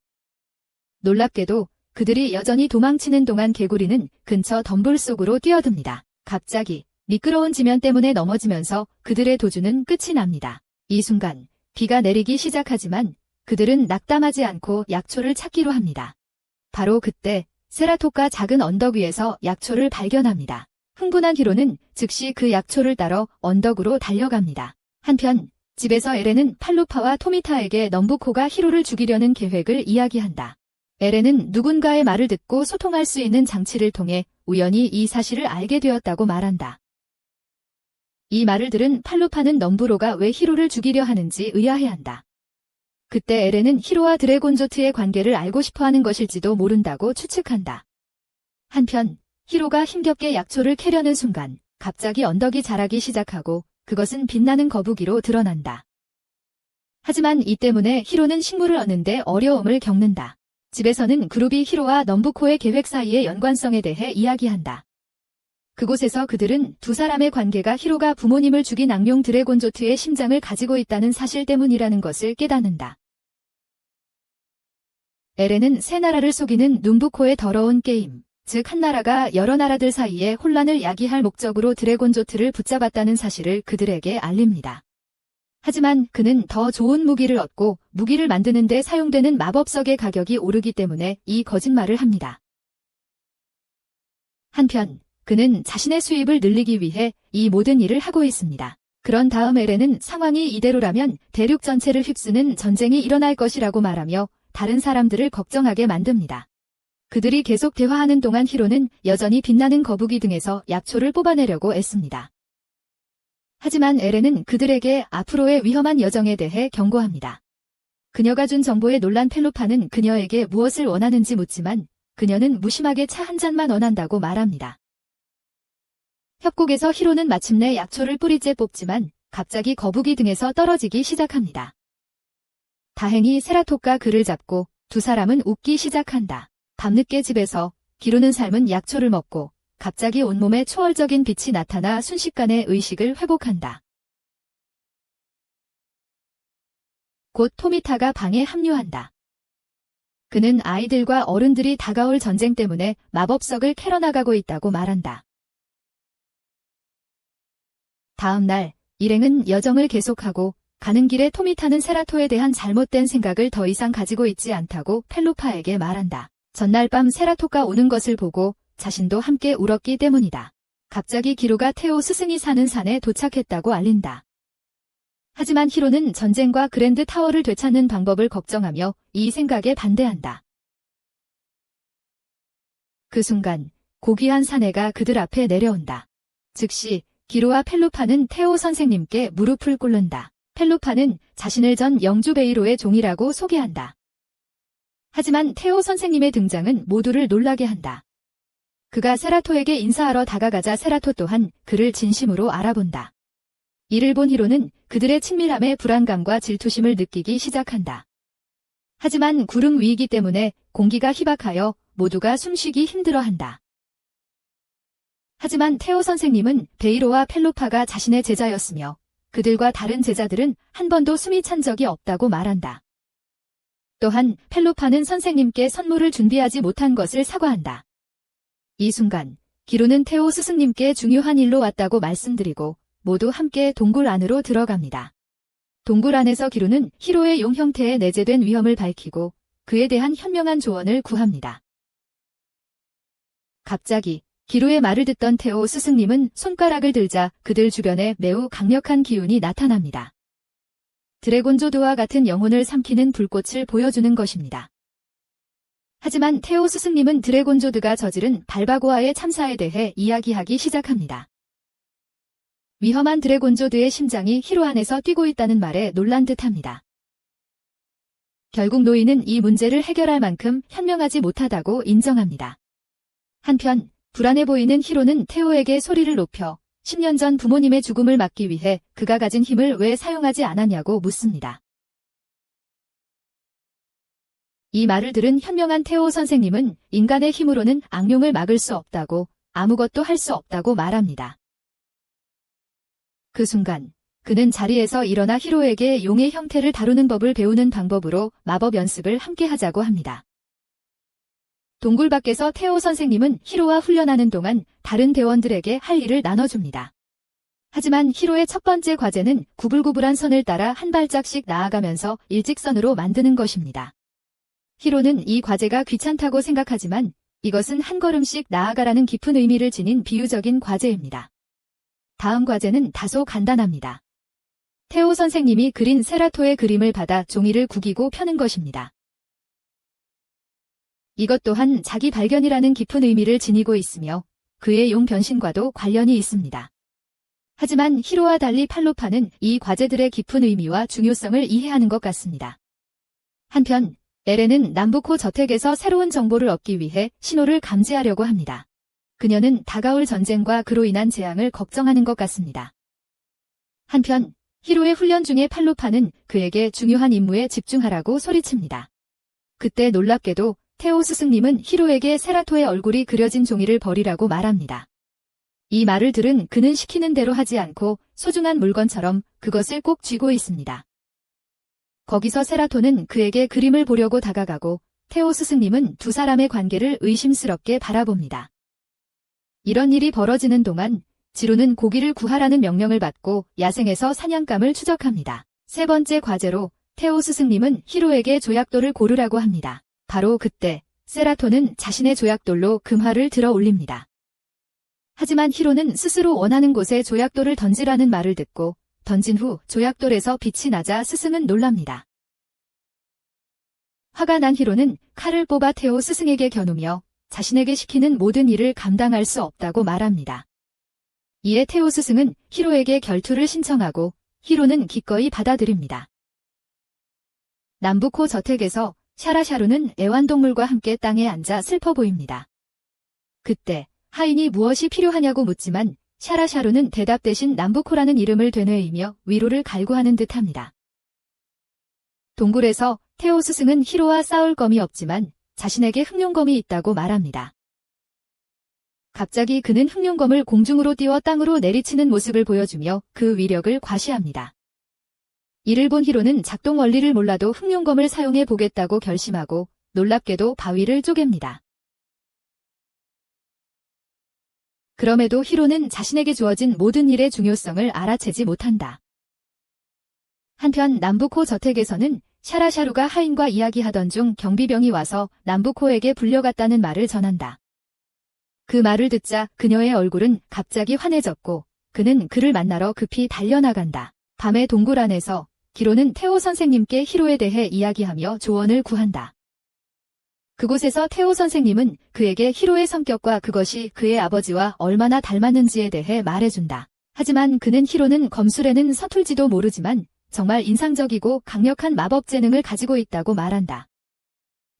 놀랍게도 그들이 여전히 도망치는 동안 개구리는 근처 덤불 속으로 뛰어듭니다. 갑자기 미끄러운 지면 때문에 넘어지면서 그들의 도주는 끝이 납니다. 이 순간 비가 내리기 시작하지만 그들은 낙담하지 않고 약초를 찾기로 합니다. 바로 그때 세라토가 작은 언덕 위에서 약초를 발견합니다. 흥분한 히로는 즉시 그 약초를 따러 언덕으로 달려갑니다. 한편 집에서 에렌은 팔로파와 토미타에게 넘부코가 히로를 죽이려는 계획을 이야기한다. 에렌은 누군가의 말을 듣고 소통할 수 있는 장치를 통해 우연히 이 사실을 알게 되었다고 말한다. 이 말을 들은 팔로파는 넘부로가 왜 히로를 죽이려 하는지 의아해한다. 그때 에렌은 히로와 드래곤조트의 관계를 알고 싶어하는 것일지도 모른다고 추측한다. 한편 히로가 힘겹게 약초를 캐려는 순간 갑자기 언덕이 자라기 시작하고 그것은 빛나는 거북이로 드러난다. 하지만 이 때문에 히로는 식물을 얻는데 어려움을 겪는다. 집에서는 그룹이 히로와 넘부코의 계획 사이의 연관성에 대해 이야기한다. 그곳에서 그들은 두 사람의 관계가 히로가 부모님을 죽인 악룡 드래곤조트의 심장을 가지고 있다는 사실 때문이라는 것을 깨닫는다. 에렌은 세 나라를 속이는 눈부코의 더러운 게임, 즉 한 나라가 여러 나라들 사이에 혼란을 야기할 목적으로 드래곤조트를 붙잡았다는 사실을 그들에게 알립니다. 하지만 그는 더 좋은 무기를 얻고 무기를 만드는 데 사용되는 마법석의 가격이 오르기 때문에 이 거짓말을 합니다. 한편 그는 자신의 수입을 늘리기 위해 이 모든 일을 하고 있습니다. 그런 다음 에렌은 상황이 이대로라면 대륙 전체를 휩쓰는 전쟁이 일어날 것이라고 말하며 다른 사람들을 걱정하게 만듭니다. 그들이 계속 대화하는 동안 히로는 여전히 빛나는 거북이 등에서 약초를 뽑아내려고 애씁니다. 하지만 에렌은 그들에게 앞으로의 위험한 여정에 대해 경고합니다. 그녀가 준 정보에 놀란 펠로파는 그녀에게 무엇을 원하는지 묻지만 그녀는 무심하게 차 한 잔만 원한다고 말합니다. 협곡에서 히로는 마침내 약초를 뿌리째 뽑지만 갑자기 거북이 등에서 떨어지기 시작합니다. 다행히 세라토가 그를 잡고 두 사람은 웃기 시작한다. 밤늦게 집에서 기로는 삶은 약초를 먹고 갑자기 온몸에 초월적인 빛이 나타나 순식간에 의식을 회복한다. 곧 토미타가 방에 합류한다. 그는 아이들과 어른들이 다가올 전쟁 때문에 마법석을 캐러 나가고 있다고 말한다. 다음 날 일행은 여정을 계속하고 가는 길에 토미타는 세라토에 대한 잘못된 생각을 더 이상 가지고 있지 않다고 펠로파에게 말한다. 전날 밤 세라토가 오는 것을 보고 자신도 함께 울었기 때문이다. 갑자기 기로가 테오 스승이 사는 산에 도착했다고 알린다. 하지만 히로는 전쟁과 그랜드 타워를 되찾는 방법을 걱정하며 이 생각에 반대한다. 그 순간 고귀한 사내가 그들 앞에 내려온다. 즉시 기로와 펠로파는 테오 선생님께 무릎을 꿇는다. 펠로파는 자신을 전 영주 베이로의 종이라고 소개한다. 하지만 테오 선생님의 등장은 모두를 놀라게 한다. 그가 세라토에게 인사하러 다가가자 세라토 또한 그를 진심으로 알아본다. 이를 본 히로는 그들의 친밀함에 불안감과 질투심을 느끼기 시작한다. 하지만 구름 위이기 때문에 공기가 희박하여 모두가 숨쉬기 힘들어한다. 하지만 테오 선생님은 베이로와 펠로파가 자신의 제자였으며 그들과 다른 제자들은 한 번도 숨이 찬 적이 없다고 말한다. 또한 펠로파는 선생님께 선물을 준비하지 못한 것을 사과한다. 이 순간 기루는 태호 스승님께 중요한 일로 왔다고 말씀드리고 모두 함께 동굴 안으로 들어갑니다. 동굴 안에서 기루는 히로의 용 형태에 내재된 위험을 밝히고 그에 대한 현명한 조언을 구합니다. 갑자기 기루의 말을 듣던 태호 스승님은 손가락을 들자 그들 주변에 매우 강력한 기운이 나타납니다. 드래곤조드와 같은 영혼을 삼키는 불꽃을 보여주는 것입니다. 하지만 태호 스승님은 드래곤조드가 저지른 발바고아의 참사에 대해 이야기하기 시작합니다. 위험한 드래곤조드의 심장이 히로 안에서 뛰고 있다는 말에 놀란 듯합니다. 결국 노인은 이 문제를 해결할 만큼 현명하지 못하다고 인정합니다. 한편 불안해 보이는 히로는 태호에게 소리를 높여 10년 전 부모님의 죽음을 막기 위해 그가 가진 힘을 왜 사용하지 않았냐고 묻습니다. 이 말을 들은 현명한 태호 선생님은 인간의 힘으로는 악령을 막을 수 없다고 아무것도 할 수 없다고 말합니다. 그 순간 그는 자리에서 일어나 히로에게 용의 형태를 다루는 법을 배우는 방법으로 마법 연습을 함께 하자고 합니다. 동굴 밖에서 태호 선생님은 히로와 훈련하는 동안 다른 대원들에게 할 일을 나눠줍니다. 하지만 히로의 첫 번째 과제는 구불구불한 선을 따라 한 발짝씩 나아가면서 일직선으로 만드는 것입니다. 히로는 이 과제가 귀찮다고 생각하지만 이것은 한 걸음씩 나아가라는 깊은 의미를 지닌 비유적인 과제입니다. 다음 과제는 다소 간단합니다. 태호 선생님이 그린 세라토의 그림을 받아 종이를 구기고 펴는 것입니다. 이것 또한 자기 발견이라는 깊은 의미를 지니고 있으며 그의 용 변신과도 관련이 있습니다. 하지만 히로와 달리 팔로파는 이 과제들의 깊은 의미와 중요성을 이해하는 것 같습니다. 한편 에렌은 남부코 저택에서 새로운 정보를 얻기 위해 신호를 감지하려고 합니다. 그녀는 다가올 전쟁과 그로 인한 재앙을 걱정하는 것 같습니다. 한편 히로의 훈련 중에 팔로파는 그에게 중요한 임무에 집중하라고 소리칩니다. 그때 놀랍게도 태호 스승님은 히로에게 세라토의 얼굴이 그려진 종이를 버리라고 말합니다. 이 말을 들은 그는 시키는 대로 하지 않고 소중한 물건처럼 그것을 꼭 쥐고 있습니다. 거기서 세라토는 그에게 그림을 보려고 다가가고 태호 스승님은 두 사람의 관계를 의심스럽게 바라봅니다. 이런 일이 벌어지는 동안 지루는 고기를 구하라는 명령을 받고 야생에서 사냥감을 추적합니다. 세 번째 과제로 태호 스승님은 히로에게 조약돌을 고르라고 합니다. 바로 그때 세라토는 자신의 조약돌로 금화를 들어 올립니다. 하지만 히로는 스스로 원하는 곳에 조약돌을 던지라는 말을 듣고 던진 후 조약돌에서 빛이 나자 스승은 놀랍니다. 화가 난 히로는 칼을 뽑아 태호 스승에게 겨누며 자신에게 시키는 모든 일을 감당할 수 없다고 말합니다. 이에 태호 스승은 히로에게 결투를 신청하고 히로는 기꺼이 받아들입니다. 남부코 저택에서 샤라샤루는 애완동물과 함께 땅에 앉아 슬퍼 보입니다. 그때 하인이 무엇이 필요하냐고 묻지만 샤라샤루는 대답 대신 남부코라는 이름을 되뇌이며 위로를 갈구하는 듯합니다. 동굴에서 태호 스승은 히로와 싸울 검이 없지만 자신에게 흑룡검이 있다고 말합니다. 갑자기 그는 흑룡검을 공중으로 띄워 땅으로 내리치는 모습을 보여주며 그 위력을 과시합니다. 이를 본 히로는 작동 원리를 몰라도 흑룡검을 사용해 보겠다고 결심하고 놀랍게도 바위를 쪼갭니다. 그럼에도 히로는 자신에게 주어진 모든 일의 중요성을 알아채지 못한다. 한편 남부코 저택에서는 샤라샤루가 하인과 이야기하던 중 경비병이 와서 남부코에게 불려갔다는 말을 전한다. 그 말을 듣자 그녀의 얼굴은 갑자기 환해졌고 그는 그를 만나러 급히 달려나간다. 밤의 동굴 안에서 기로는 태호 선생님께 히로에 대해 이야기하며 조언을 구한다. 그곳에서 태호 선생님은 그에게 히로의 성격과 그것이 그의 아버지와 얼마나 닮았는지에 대해 말해준다. 하지만 그는 히로는 검술에는 서툴지도 모르지만 정말 인상적이고 강력한 마법 재능을 가지고 있다고 말한다.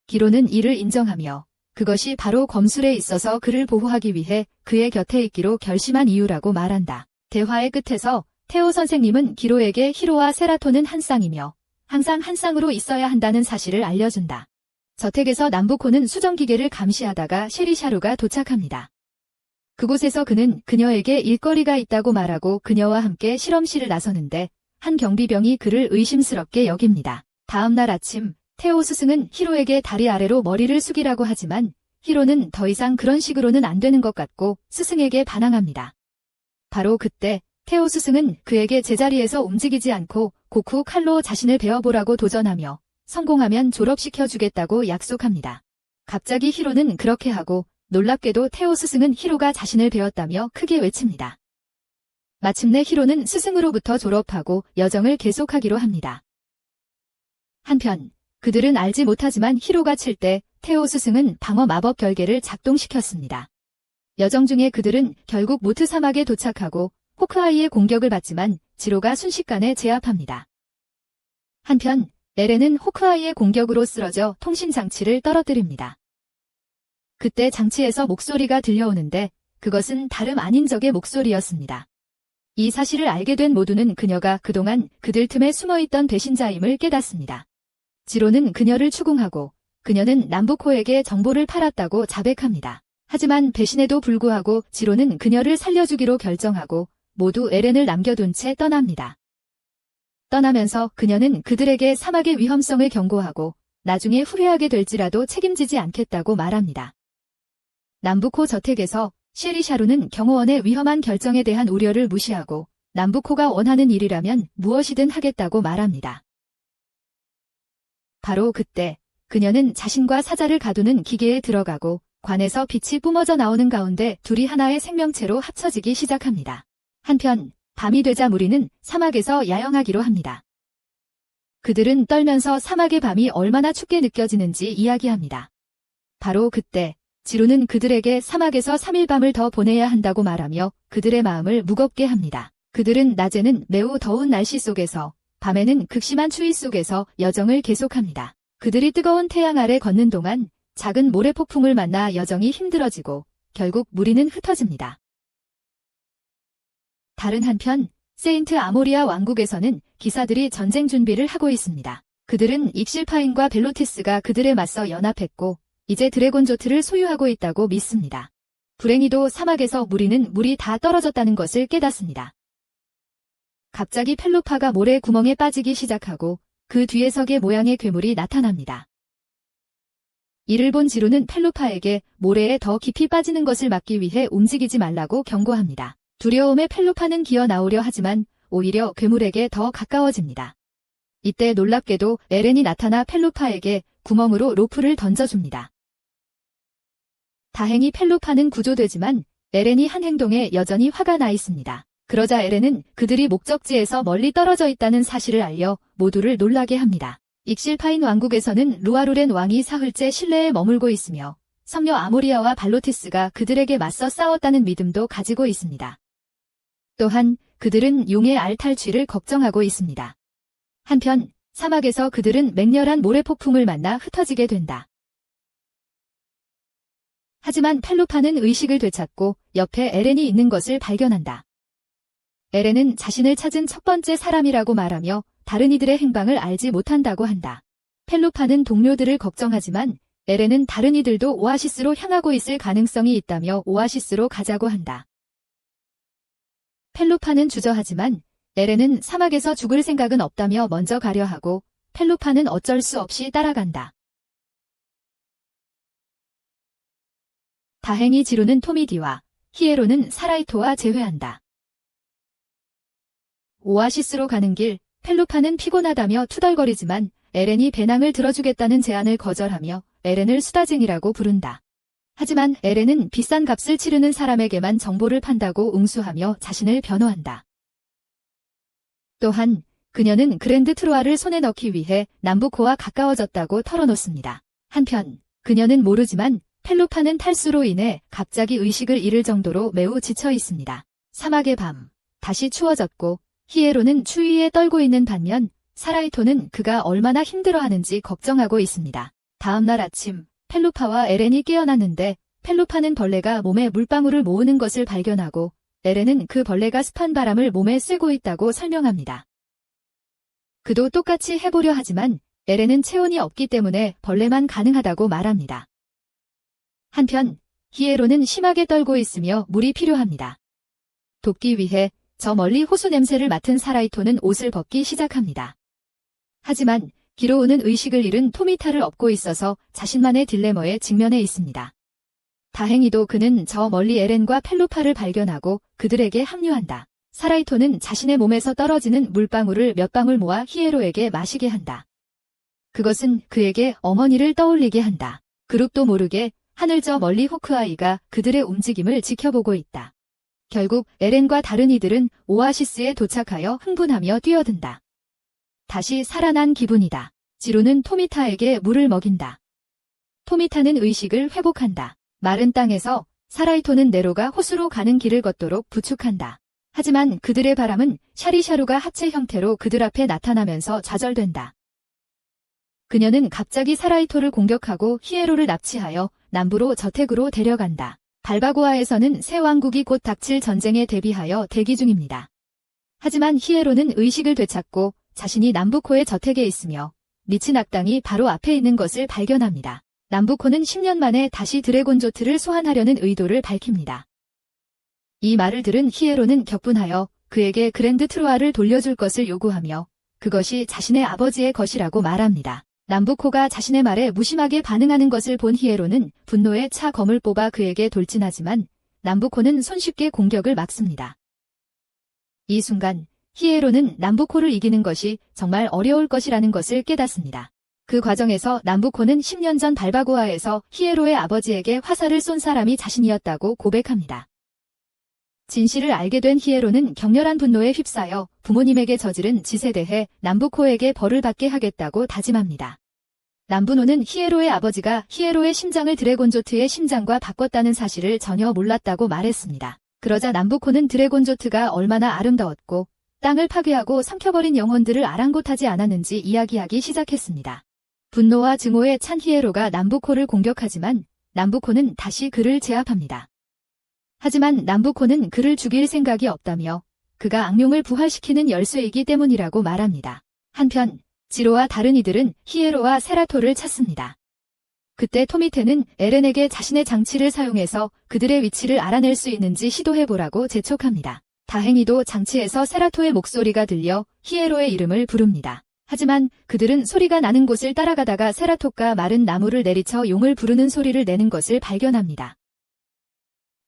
기로는 이를 인정하며 그것이 바로 검술에 있어서 그를 보호하기 위해 그의 곁에 있기로 결심한 이유라고 말한다. 대화의 끝에서 태호 선생님은 기로에게 히로와 세라토는 한 쌍이며 항상 한 쌍으로 있어야 한다는 사실을 알려준다. 저택에서 남부코는 수정기계를 감시하다가 쉐리샤루가 도착합니다. 그곳에서 그는 그녀에게 일거리가 있다고 말하고 그녀와 함께 실험실을 나서는데 한 경비병이 그를 의심스럽게 여깁니다. 다음 날 아침 태호 스승은 히로에게 다리 아래로 머리를 숙이라고 하지만 히로는 더 이상 그런 식으로는 안 되는 것 같고 스승에게 반항합니다. 바로 그때 테오 스승은 그에게 제자리에서 움직이지 않고 고쿠 칼로 자신을 베어보라고 도전하며 성공하면 졸업시켜주겠다고 약속합니다. 갑자기 히로는 그렇게 하고 놀랍게도 테오 스승은 히로가 자신을 베었다며 크게 외칩니다. 마침내 히로는 스승으로부터 졸업하고 여정을 계속하기로 합니다. 한편 그들은 알지 못하지만 히로가 칠 때 테오 스승은 방어 마법 결계를 작동시켰습니다. 여정 중에 그들은 결국 모트 사막에 도착하고 호크아이의 공격을 받지만 지로가 순식간에 제압합니다. 한편 에렌은 호크아이의 공격으로 쓰러져 통신장치를 떨어뜨립니다. 그때 장치에서 목소리가 들려오는데 그것은 다름 아닌 적의 목소리였습니다. 이 사실을 알게 된 모두는 그녀가 그동안 그들 틈에 숨어있던 배신자임을 깨닫습니다. 지로는 그녀를 추궁하고 그녀는 남부코에게 정보를 팔았다고 자백합니다. 하지만 배신에도 불구하고 지로는 그녀를 살려주기로 결정하고 모두 에렌을 남겨둔 채 떠납니다. 떠나면서 그녀는 그들에게 사막의 위험성을 경고하고 나중에 후회하게 될지라도 책임지지 않겠다고 말합니다. 남부코 저택에서 셰리샤루는 경호원의 위험한 결정에 대한 우려를 무시하고 남부코가 원하는 일이라면 무엇이든 하겠다고 말합니다. 바로 그때 그녀는 자신과 사자를 가두는 기계에 들어가고 관에서 빛이 뿜어져 나오는 가운데 둘이 하나의 생명체로 합쳐지기 시작합니다. 한편 밤이 되자 무리는 사막에서 야영하기로 합니다. 그들은 떨면서 사막의 밤이 얼마나 춥게 느껴지는지 이야기합니다. 바로 그때 지루는 그들에게 사막에서 3일 밤을 더 보내야 한다고 말하며 그들의 마음을 무겁게 합니다. 그들은 낮에는 매우 더운 날씨 속에서 밤에는 극심한 추위 속에서 여정을 계속합니다. 그들이 뜨거운 태양 아래 걷는 동안 작은 모래폭풍을 만나 여정이 힘들어지고 결국 무리는 흩어집니다. 다른 한편 세인트 아모리아 왕국에서는 기사들이 전쟁 준비를 하고 있습니다. 그들은 익실파인과 벨로티스가 그들에 맞서 연합했고 이제 드래곤조트를 소유하고 있다고 믿습니다. 불행히도 사막에서 무리는 물이 다 떨어졌다는 것을 깨닫습니다. 갑자기 펠로파가 모래 구멍에 빠지기 시작하고 그 뒤에 석의 모양의 괴물이 나타납니다. 이를 본 지루는 펠로파에게 모래에 더 깊이 빠지는 것을 막기 위해 움직이지 말라고 경고합니다. 두려움에 펠로파는 기어 나오려 하지만 오히려 괴물에게 더 가까워집니다. 이때 놀랍게도 에렌이 나타나 펠로파에게 구멍으로 로프를 던져줍니다. 다행히 펠로파는 구조되지만 에렌이 한 행동에 여전히 화가 나 있습니다. 그러자 에렌은 그들이 목적지에서 멀리 떨어져 있다는 사실을 알려 모두를 놀라게 합니다. 익실파인 왕국에서는 루아루렌 왕이 사흘째 실내에 머물고 있으며 성녀 아모리아와 발로티스가 그들에게 맞서 싸웠다는 믿음도 가지고 있습니다. 또한 그들은 용의 알 탈취를 걱정하고 있습니다. 한편 사막에서 그들은 맹렬한 모래폭풍을 만나 흩어지게 된다. 하지만 펠로파는 의식을 되찾고 옆에 에렌이 있는 것을 발견한다. 에렌은 자신을 찾은 첫 번째 사람이라고 말하며 다른 이들의 행방을 알지 못한다고 한다. 펠로파는 동료들을 걱정하지만 에렌은 다른 이들도 오아시스로 향하고 있을 가능성이 있다며 오아시스로 가자고 한다. 펠로파는 주저하지만 에렌은 사막에서 죽을 생각은 없다며 먼저 가려 하고 펠로파는 어쩔 수 없이 따라간다. 다행히 지루는 토미디와 히에로는 사라이토와 재회한다. 오아시스로 가는 길 펠로파는 피곤하다며 투덜거리지만 에렌이 배낭을 들어주겠다는 제안을 거절하며 에렌을 수다쟁이라고 부른다. 하지만 에렌은 비싼 값을 치르는 사람에게만 정보를 판다고 응수하며 자신을 변호한다. 또한 그녀는 그랜드 트로아를 손에 넣기 위해 남부코와 가까워졌다고 털어놓습니다. 한편 그녀는 모르지만 펠로파는 탈수로 인해 갑자기 의식을 잃을 정도로 매우 지쳐 있습니다. 사막의 밤, 다시 추워졌고 히에로는 추위에 떨고 있는 반면 사라이토는 그가 얼마나 힘들어하는지 걱정하고 있습니다. 다음 날 아침 펠로파와 에렌이 깨어났는데 펠로파는 벌레가 몸에 물방울을 모으는 것을 발견하고 에렌은 그 벌레가 습한 바람을 몸에 쐬고 있다고 설명합니다. 그도 똑같이 해보려 하지만 에렌은 체온이 없기 때문에 벌레만 가능하다고 말합니다. 한편 히에로는 심하게 떨고 있으며 물이 필요합니다. 돕기 위해 저 멀리 호수 냄새를 맡은 사라이토는 옷을 벗기 시작합니다. 하지만 기로우는 의식을 잃은 토미타를 업고 있어서 자신만의 딜레머에 직면해 있습니다. 다행히도 그는 저 멀리 에렌과 펠로파를 발견하고 그들에게 합류한다. 사라이토는 자신의 몸에서 떨어지는 물방울을 몇 방울 모아 히에로에게 마시게 한다. 그것은 그에게 어머니를 떠올리게 한다. 그룹도 모르게 하늘 저 멀리 호크아이가 그들의 움직임을 지켜보고 있다. 결국 에렌과 다른 이들은 오아시스에 도착하여 흥분하며 뛰어든다. 다시 살아난 기분이다. 지로는 토미타에게 물을 먹인다. 토미타는 의식을 회복한다. 마른 땅에서 사라이토는 네로가 호수로 가는 길을 걷도록 부축한다. 하지만 그들의 바람은 샤리샤루가 하체 형태로 그들 앞에 나타나면서 좌절된다. 그녀는 갑자기 사라이토를 공격하고 히에로를 납치하여 남부로 저택으로 데려간다. 발바고아에서는 새 왕국이 곧 닥칠 전쟁에 대비하여 대기 중입니다. 하지만 히에로는 의식을 되찾고 자신이 남부코의 저택에 있으며 미친 악당이 바로 앞에 있는 것을 발견합니다. 남부코는 10년 만에 다시 드래곤조트를 소환하려는 의도를 밝힙니다. 이 말을 들은 히에로는 격분하여 그에게 그랜드 트로아를 돌려줄 것을 요구하며 그것이 자신의 아버지의 것이라고 말합니다. 남부코가 자신의 말에 무심하게 반응하는 것을 본 히에로는 분노에 차 검을 뽑아 그에게 돌진하지만 남부코는 손쉽게 공격을 막습니다. 이 순간 히에로는 남부코를 이기는 것이 정말 어려울 것이라는 것을 깨닫습니다. 그 과정에서 남부코는 10년 전 발바고아에서 히에로의 아버지에게 화살을 쏜 사람이 자신이었다고 고백합니다. 진실을 알게 된 히에로는 격렬한 분노에 휩싸여 부모님에게 저지른 짓에 대해 남부코에게 벌을 받게 하겠다고 다짐합니다. 남부노는 히에로의 아버지가 히에로의 심장을 드래곤조트의 심장과 바꿨다는 사실을 전혀 몰랐다고 말했습니다. 그러자 남부코는 드래곤조트가 얼마나 아름다웠고 땅을 파괴하고 삼켜버린 영혼들을 아랑곳하지 않았는지 이야기하기 시작했습니다. 분노와 증오에 찬 히에로가 남부코를 공격하지만 남부코는 다시 그를 제압합니다. 하지만 남부코는 그를 죽일 생각이 없다며 그가 악룡을 부활시키는 열쇠이기 때문이라고 말합니다. 한편 지로와 다른 이들은 히에로와 세라토를 찾습니다. 그때 토미테는 에렌에게 자신의 장치를 사용해서 그들의 위치를 알아낼 수 있는지 시도해보라고 재촉합니다. 다행히도 장치에서 세라토의 목소리가 들려 히에로의 이름을 부릅니다. 하지만 그들은 소리가 나는 곳을 따라가다가 세라토가 마른 나무를 내리쳐 용을 부르는 소리를 내는 것을 발견합니다.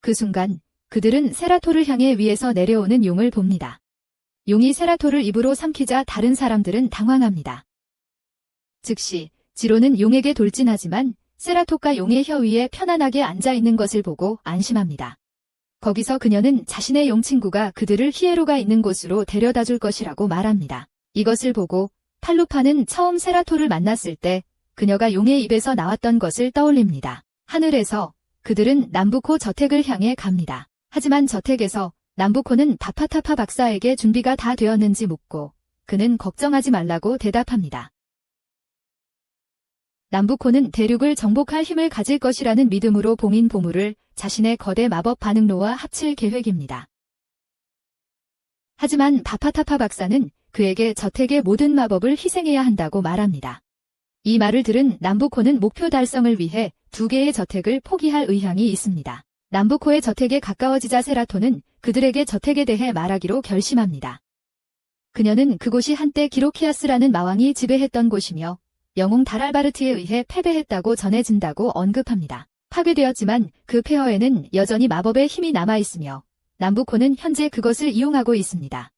그 순간 그들은 세라토를 향해 위에서 내려오는 용을 봅니다. 용이 세라토를 입으로 삼키자 다른 사람들은 당황합니다. 즉시 지로는 용에게 돌진하지만 세라토가 용의 혀 위에 편안하게 앉아있는 것을 보고 안심합니다. 거기서 그녀는 자신의 용 친구가 그들을 히에로가 있는 곳으로 데려다 줄 것이라고 말합니다. 이것을 보고 팔루파는 처음 세라토를 만났을 때 그녀가 용의 입에서 나왔던 것을 떠올립니다. 하늘에서 그들은 남부코 저택을 향해 갑니다. 하지만 저택에서 남부코는 바파타파 박사에게 준비가 다 되었는지 묻고 그는 걱정하지 말라고 대답합니다. 남부코는 대륙을 정복할 힘을 가질 것이라는 믿음으로 봉인 보물을 자신의 거대 마법 반응로와 합칠 계획입니다. 하지만 바파타파 박사는 그에게 저택의 모든 마법을 희생해야 한다고 말합니다. 이 말을 들은 남부코는 목표 달성을 위해 2개의 저택을 포기할 의향이 있습니다. 남부코의 저택에 가까워지자 세라토는 그들에게 저택에 대해 말하기로 결심합니다. 그녀는 그곳이 한때 기로키아스라는 마왕이 지배했던 곳이며 영웅 다랄바르트에 의해 패배했다고 전해진다고 언급합니다. 파괴되었지만 그 폐허에는 여전히 마법의 힘이 남아있으며 남부코는 현재 그것을 이용하고 있습니다.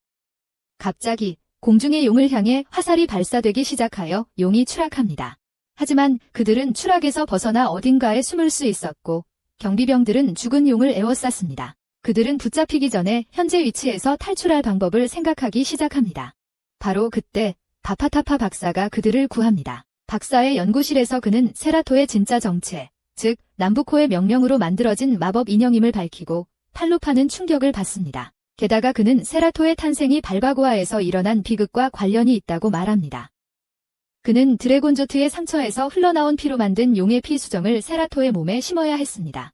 갑자기 공중의 용을 향해 화살이 발사되기 시작하여 용이 추락합니다. 하지만 그들은 추락에서 벗어나 어딘가에 숨을 수 있었고 경비병들은 죽은 용을 에워쌌습니다. 그들은 붙잡히기 전에 현재 위치에서 탈출할 방법을 생각하기 시작합니다. 바로 그때 바파타파 박사가 그들을 구합니다. 박사의 연구실에서 그는 세라토의 진짜 정체, 즉 남부코의 명령으로 만들어진 마법 인형임을 밝히고 팔루파는 충격을 받습니다. 게다가 그는 세라토의 탄생이 발바고아에서 일어난 비극과 관련이 있다고 말합니다. 그는 드래곤조트의 상처에서 흘러나온 피로 만든 용의 피 수정을 세라토의 몸에 심어야 했습니다.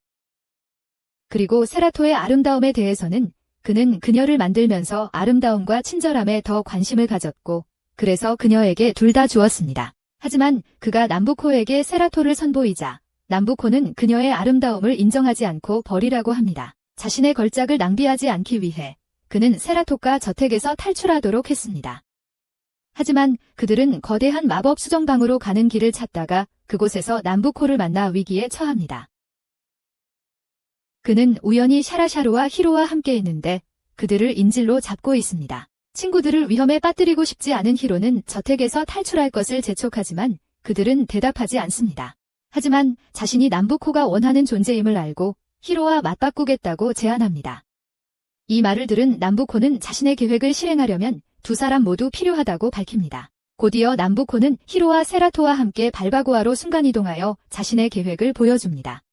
그리고 세라토의 아름다움에 대해서는 그는 그녀를 만들면서 아름다움과 친절함에 더 관심을 가졌고 그래서 그녀에게 둘 다 주었습니다. 하지만 그가 남부코에게 세라토를 선보이자 남부코는 그녀의 아름다움을 인정하지 않고 버리라고 합니다. 자신의 걸작을 낭비하지 않기 위해 그는 세라토가 저택에서 탈출하도록 했습니다. 하지만 그들은 거대한 마법 수정방으로 가는 길을 찾다가 그곳에서 남부코를 만나 위기에 처합니다. 그는 우연히 샤라샤루와 히로와 함께 있는데 그들을 인질로 잡고 있습니다. 친구들을 위험에 빠뜨리고 싶지 않은 히로는 저택에서 탈출할 것을 재촉하지만 그들은 대답하지 않습니다. 하지만 자신이 남부코가 원하는 존재임을 알고 히로와 맞바꾸겠다고 제안합니다. 이 말을 들은 남부코는 자신의 계획을 실행하려면 두 사람 모두 필요하다고 밝힙니다. 곧이어 남부코는 히로와 세라토와 함께 발바고아로 순간이동하여 자신의 계획을 보여줍니다.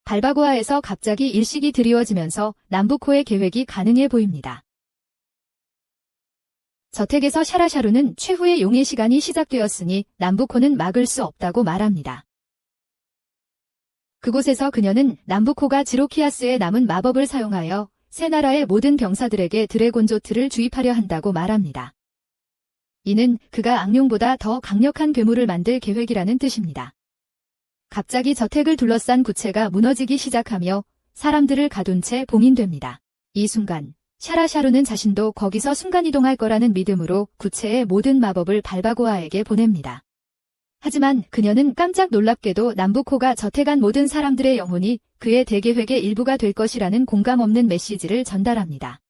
발바고아에서 갑자기 일식이 드리워지면서 남부코의 계획이 가능해 보입니다. 저택에서 샤라샤루는 최후의 용의 시간이 시작되었으니 남부코는 막을 수 없다고 말합니다. 그곳에서 그녀는 남부코가 지로키아스의 남은 마법을 사용하여 새 나라의 모든 병사들에게 드래곤조트를 주입하려 한다고 말합니다. 이는 그가 악룡보다 더 강력한 괴물을 만들 계획이라는 뜻입니다. 갑자기 저택을 둘러싼 구체가 무너지기 시작하며 사람들을 가둔 채 봉인됩니다. 이 순간 샤라샤루는 자신도 거기서 순간이동할 거라는 믿음으로 구체의 모든 마법을 발바고아에게 보냅니다. 하지만 그녀는 깜짝 놀랍게도 남부코가 저택한 모든 사람들의 영혼이 그의 대계획의 일부가 될 것이라는 공감 없는 메시지를 전달합니다.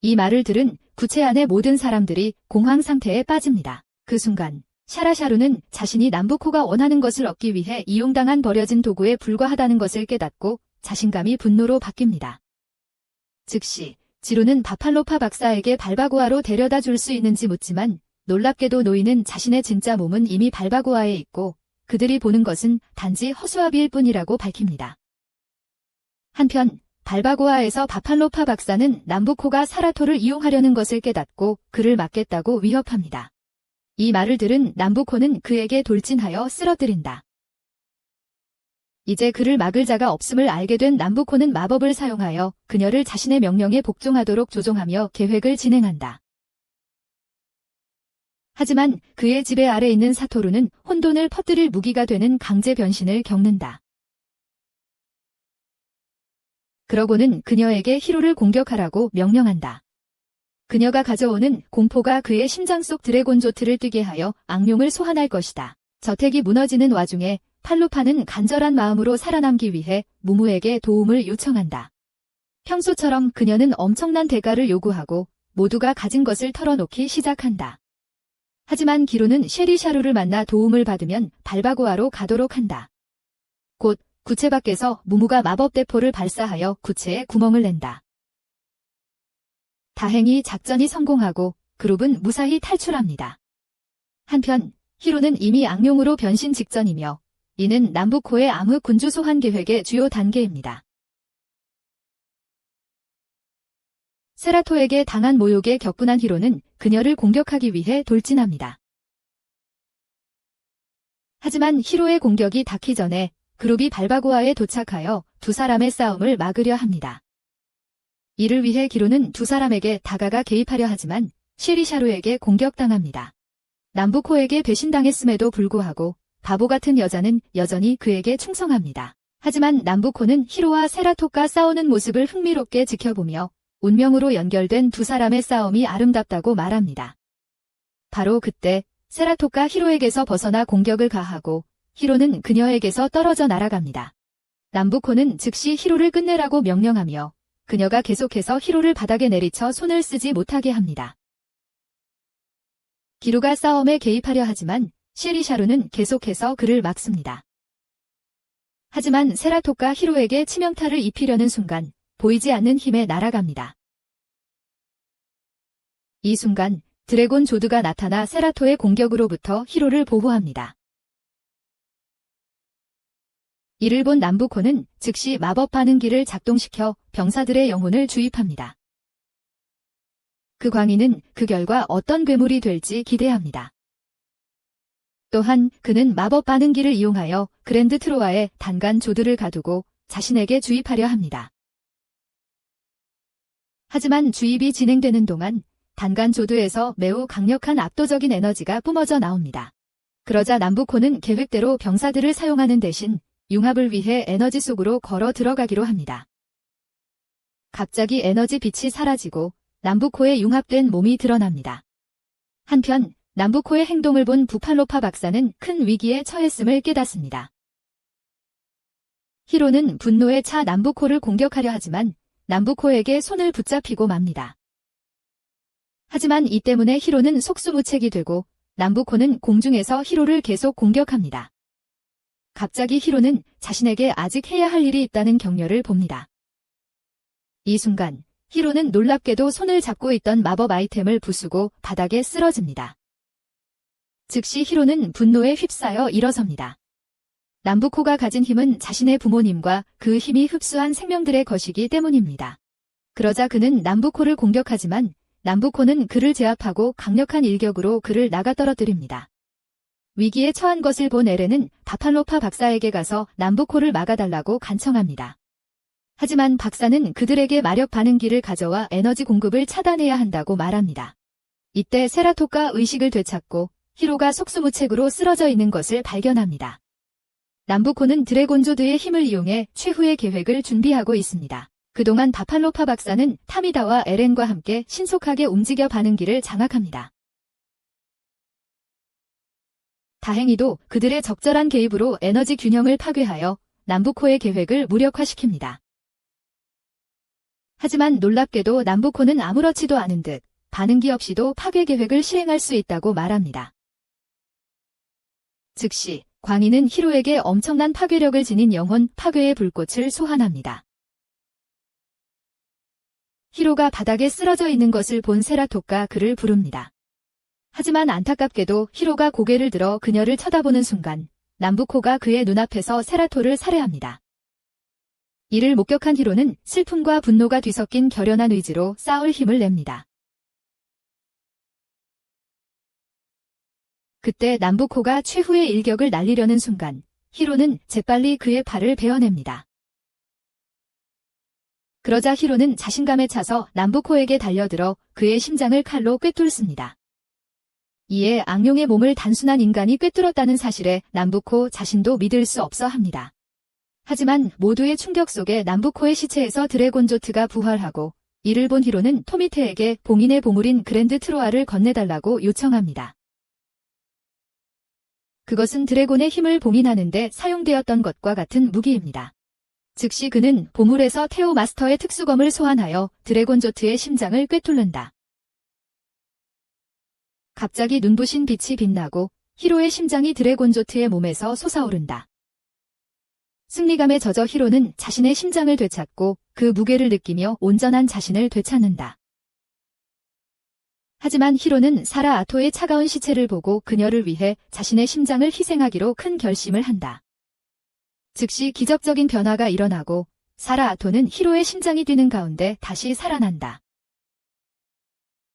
이 말을 들은 구체 안의 모든 사람들이 공황 상태에 빠집니다. 그 순간 샤라샤루는 자신이 남부코가 원하는 것을 얻기 위해 이용당한 버려진 도구에 불과하다는 것을 깨닫고 자신감이 분노로 바뀝니다. 즉시 지루는 바팔로파 박사에게 발바고아로 데려다 줄 수 있는지 묻지만 놀랍게도 노인은 자신의 진짜 몸은 이미 발바고아에 있고 그들이 보는 것은 단지 허수아비일 뿐이라고 밝힙니다. 한편 발바고아에서 바팔로파 박사는 남부코가 사라토를 이용하려는 것을 깨닫고 그를 막겠다고 위협합니다. 이 말을 들은 남부코는 그에게 돌진하여 쓰러뜨린다. 이제 그를 막을 자가 없음을 알게 된 남부코는 마법을 사용하여 그녀를 자신의 명령에 복종하도록 조종하며 계획을 진행한다. 하지만 그의 지배 아래 있는 사토루는 혼돈을 퍼뜨릴 무기가 되는 강제 변신을 겪는다. 그러고는 그녀에게 히로를 공격하라고 명령한다. 그녀가 가져오는 공포가 그의 심장 속 드래곤조트를 뛰게 하여 악룡을 소환할 것이다. 저택이 무너지는 와중에 팔루파는 간절한 마음으로 살아남기 위해 무무에게 도움을 요청한다. 평소처럼 그녀는 엄청난 대가를 요구하고 모두가 가진 것을 털어놓기 시작한다. 하지만 기로는 쉐리샤루를 만나 도움을 받으면 발바고아로 가도록 한다. 곧 구체 밖에서 무무가 마법대포를 발사하여 구체에 구멍을 낸다. 다행히 작전이 성공하고 그룹은 무사히 탈출합니다. 한편 히로는 이미 악룡으로 변신 직전이며 이는 남부코의 암흑 군주 소환 계획의 주요 단계입니다. 세라토에게 당한 모욕에 격분한 히로는 그녀를 공격하기 위해 돌진합니다. 하지만 히로의 공격이 닿기 전에 그룹이 발바고아에 도착하여 두 사람의 싸움을 막으려 합니다. 이를 위해 기로는 두 사람에게 다가가 개입하려 하지만 쉐리샤루에게 공격당합니다. 남부코에게 배신당했음에도 불구하고 바보 같은 여자는 여전히 그에게 충성합니다. 하지만 남부코는 히로와 세라토가 싸우는 모습을 흥미롭게 지켜보며 운명으로 연결된 두 사람의 싸움이 아름답다고 말합니다. 바로 그때 세라토가 히로에게서 벗어나 공격을 가하고 히로는 그녀에게서 떨어져 날아갑니다. 남부코는 즉시 히로를 끝내라고 명령하며 그녀가 계속해서 히로를 바닥에 내리쳐 손을 쓰지 못하게 합니다. 기루가 싸움에 개입하려 하지만 쉐리샤루는 계속해서 그를 막습니다. 하지만 세라토가 히로에게 치명타를 입히려는 순간 보이지 않는 힘에 날아갑니다. 이 순간 드래곤 조드가 나타나 세라토의 공격으로부터 히로를 보호합니다. 이를 본 남부코는 즉시 마법 반응기를 작동시켜 병사들의 영혼을 주입합니다. 그 광희는 그 결과 어떤 괴물이 될지 기대합니다. 또한 그는 마법 반응기를 이용하여 그랜드 트로아에 단간 조드를 가두고 자신에게 주입하려 합니다. 하지만 주입이 진행되는 동안 단간 조드에서 매우 강력한 압도적인 에너지가 뿜어져 나옵니다. 그러자 남부코는 계획대로 병사들을 사용하는 대신 융합을 위해 에너지 속으로 걸어 들어가기로 합니다. 갑자기 에너지 빛이 사라지고 남부코의 융합된 몸이 드러납니다. 한편 남부코의 행동을 본 부팔로파 박사는 큰 위기에 처했음을 깨닫습니다. 히로는 분노에 차 남부코를 공격하려 하지만 남부코에게 손을 붙잡히고 맙니다. 하지만 이 때문에 히로는 속수무책이 되고 남부코는 공중에서 히로를 계속 공격합니다. 갑자기 히로는 자신에게 아직 해야 할 일이 있다는 격려를 봅니다. 이 순간 히로는 놀랍게도 손을 잡고 있던 마법 아이템을 부수고 바닥에 쓰러집니다. 즉시 히로는 분노에 휩싸여 일어섭니다. 남부코가 가진 힘은 자신의 부모님과 그 힘이 흡수한 생명들의 것이기 때문입니다. 그러자 그는 남부코를 공격하지만 남부코는 그를 제압하고 강력한 일격으로 그를 나가떨어뜨립니다. 위기에 처한 것을 본 에렌은 바팔로파 박사에게 가서 남부코를 막아달라고 간청합니다. 하지만 박사는 그들에게 마력 반응기를 가져와 에너지 공급을 차단해야 한다고 말합니다. 이때 세라토가 의식을 되찾고 히로가 속수무책으로 쓰러져 있는 것을 발견합니다. 남부코는 드래곤조드의 힘을 이용해 최후의 계획을 준비하고 있습니다. 그동안 바팔로파 박사는 타미다와 에렌과 함께 신속하게 움직여 반응기를 장악합니다. 다행히도 그들의 적절한 개입으로 에너지 균형을 파괴하여 남부코의 계획을 무력화시킵니다. 하지만 놀랍게도 남부코는 아무렇지도 않은 듯 반응기 없이도 파괴 계획을 실행할 수 있다고 말합니다. 즉시 광희는 히로에게 엄청난 파괴력을 지닌 영혼 파괴의 불꽃을 소환합니다. 히로가 바닥에 쓰러져 있는 것을 본 세라토가 그를 부릅니다. 하지만 안타깝게도 히로가 고개를 들어 그녀를 쳐다보는 순간 남부코가 그의 눈앞에서 세라토를 살해합니다. 이를 목격한 히로는 슬픔과 분노가 뒤섞인 결연한 의지로 싸울 힘을 냅니다. 그때 남부코가 최후의 일격을 날리려는 순간 히로는 재빨리 그의 팔을 베어냅니다. 그러자 히로는 자신감에 차서 남부코에게 달려들어 그의 심장을 칼로 꿰뚫습니다. 이에 악룡의 몸을 단순한 인간이 꿰뚫었다는 사실에 남부코 자신도 믿을 수 없어 합니다. 하지만 모두의 충격 속에 남부코의 시체에서 드래곤조트가 부활하고 이를 본 히로는 토미테에게 봉인의 보물인 그랜드 트로아를 건네달라고 요청합니다. 그것은 드래곤의 힘을 봉인하는 데 사용되었던 것과 같은 무기입니다. 즉시 그는 보물에서 테오 마스터의 특수검을 소환하여 드래곤조트의 심장을 꿰뚫는다. 갑자기 눈부신 빛이 빛나고 히로의 심장이 드래곤조트의 몸에서 솟아오른다. 승리감에 젖어 히로는 자신의 심장을 되찾고 그 무게를 느끼며 온전한 자신을 되찾는다. 하지만 히로는 사라 아토의 차가운 시체를 보고 그녀를 위해 자신의 심장을 희생하기로 큰 결심을 한다. 즉시 기적적인 변화가 일어나고 사라 아토는 히로의 심장이 뛰는 가운데 다시 살아난다.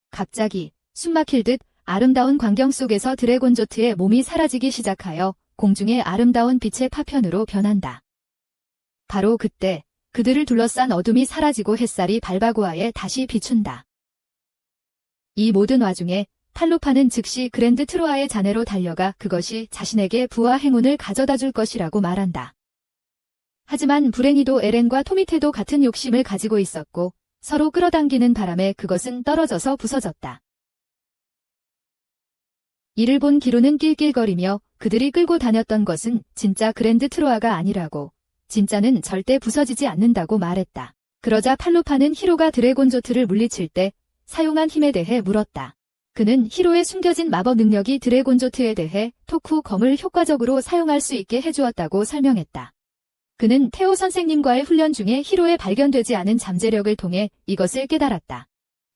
갑자기 숨막힐 듯 아름다운 광경 속에서 드래곤조트의 몸이 사라지기 시작하여 공중의 아름다운 빛의 파편으로 변한다. 바로 그때 그들을 둘러싼 어둠이 사라지고 햇살이 발바고아에 다시 비춘다. 이 모든 와중에 팔로파는 즉시 그랜드 트로아의 잔해로 달려가 그것이 자신에게 부와 행운을 가져다 줄 것이라고 말한다. 하지만 불행히도 에렌과 토미테도 같은 욕심을 가지고 있었고 서로 끌어당기는 바람에 그것은 떨어져서 부서졌다. 이를 본 기로는 낄낄거리며 그들이 끌고 다녔던 것은 진짜 그랜드 트로아가 아니라고, 진짜는 절대 부서지지 않는다고 말했다. 그러자 팔로파는 히로가 드래곤조트를 물리칠 때 사용한 힘에 대해 물었다. 그는 히로의 숨겨진 마법 능력이 드래곤조트에 대해 토쿠 검을 효과적으로 사용할 수 있게 해주었다고 설명했다. 그는 테오 선생님과의 훈련 중에 히로의 발견되지 않은 잠재력을 통해 이것을 깨달았다.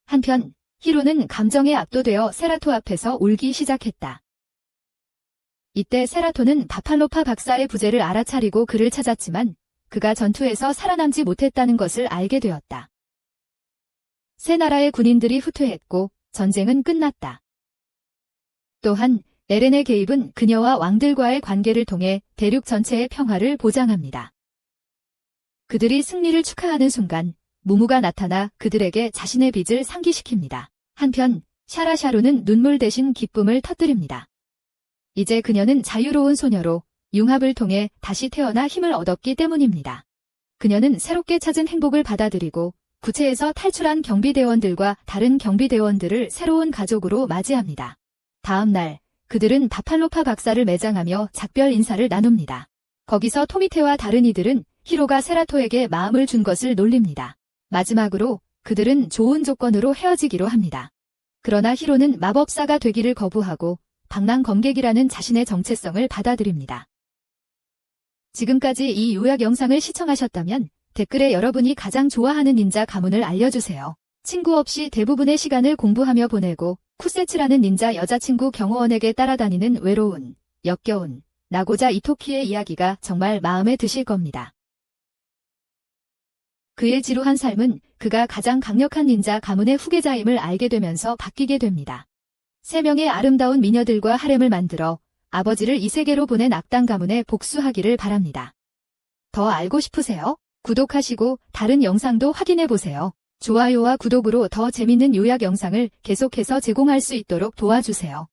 한편 히로는 감정에 압도되어 세라토 앞에서 울기 시작했다. 이때 세라토는 바팔로파 박사의 부재를 알아차리고 그를 찾았지만 그가 전투에서 살아남지 못했다는 것을 알게 되었다. 세 나라의 군인들이 후퇴했고 전쟁은 끝났다. 또한 에렌의 개입은 그녀와 왕들과의 관계를 통해 대륙 전체의 평화를 보장합니다. 그들이 승리를 축하하는 순간 무무가 나타나 그들에게 자신의 빚을 상기시킵니다. 한편 샤라샤루는 눈물 대신 기쁨을 터뜨립니다. 이제 그녀는 자유로운 소녀로 융합을 통해 다시 태어나 힘을 얻었기 때문입니다. 그녀는 새롭게 찾은 행복을 받아들이고 구체에서 탈출한 경비대원들과 다른 경비대원들을 새로운 가족으로 맞이합니다. 다음 날 그들은 바팔로파 박사를 매장하며 작별 인사를 나눕니다. 거기서 토미테와 다른 이들은 히로가 세라토에게 마음을 준 것을 놀립니다. 마지막으로 그들은 좋은 조건으로 헤어지기로 합니다. 그러나 히로는 마법사가 되기를 거부하고 방랑검객이라는 자신의 정체성을 받아들입니다. 지금까지 이 요약 영상을 시청하셨다면 댓글에 여러분이 가장 좋아하는 닌자 가문을 알려주세요. 친구 없이 대부분의 시간을 공부하며 보내고 쿠세츠라는 닌자 여자친구 경호원에게 따라다니는 외로운, 역겨운, 나고자 이토키의 이야기가 정말 마음에 드실 겁니다. 그의 지루한 삶은 그가 가장 강력한 닌자 가문의 후계자임을 알게 되면서 바뀌게 됩니다. 3명의 아름다운 미녀들과 하렘을 만들어 아버지를 이 세계로 보낸 악당 가문에 복수하기를 바랍니다. 더 알고 싶으세요? 구독하시고 다른 영상도 확인해보세요. 좋아요와 구독으로 더 재밌는 요약 영상을 계속해서 제공할 수 있도록 도와주세요.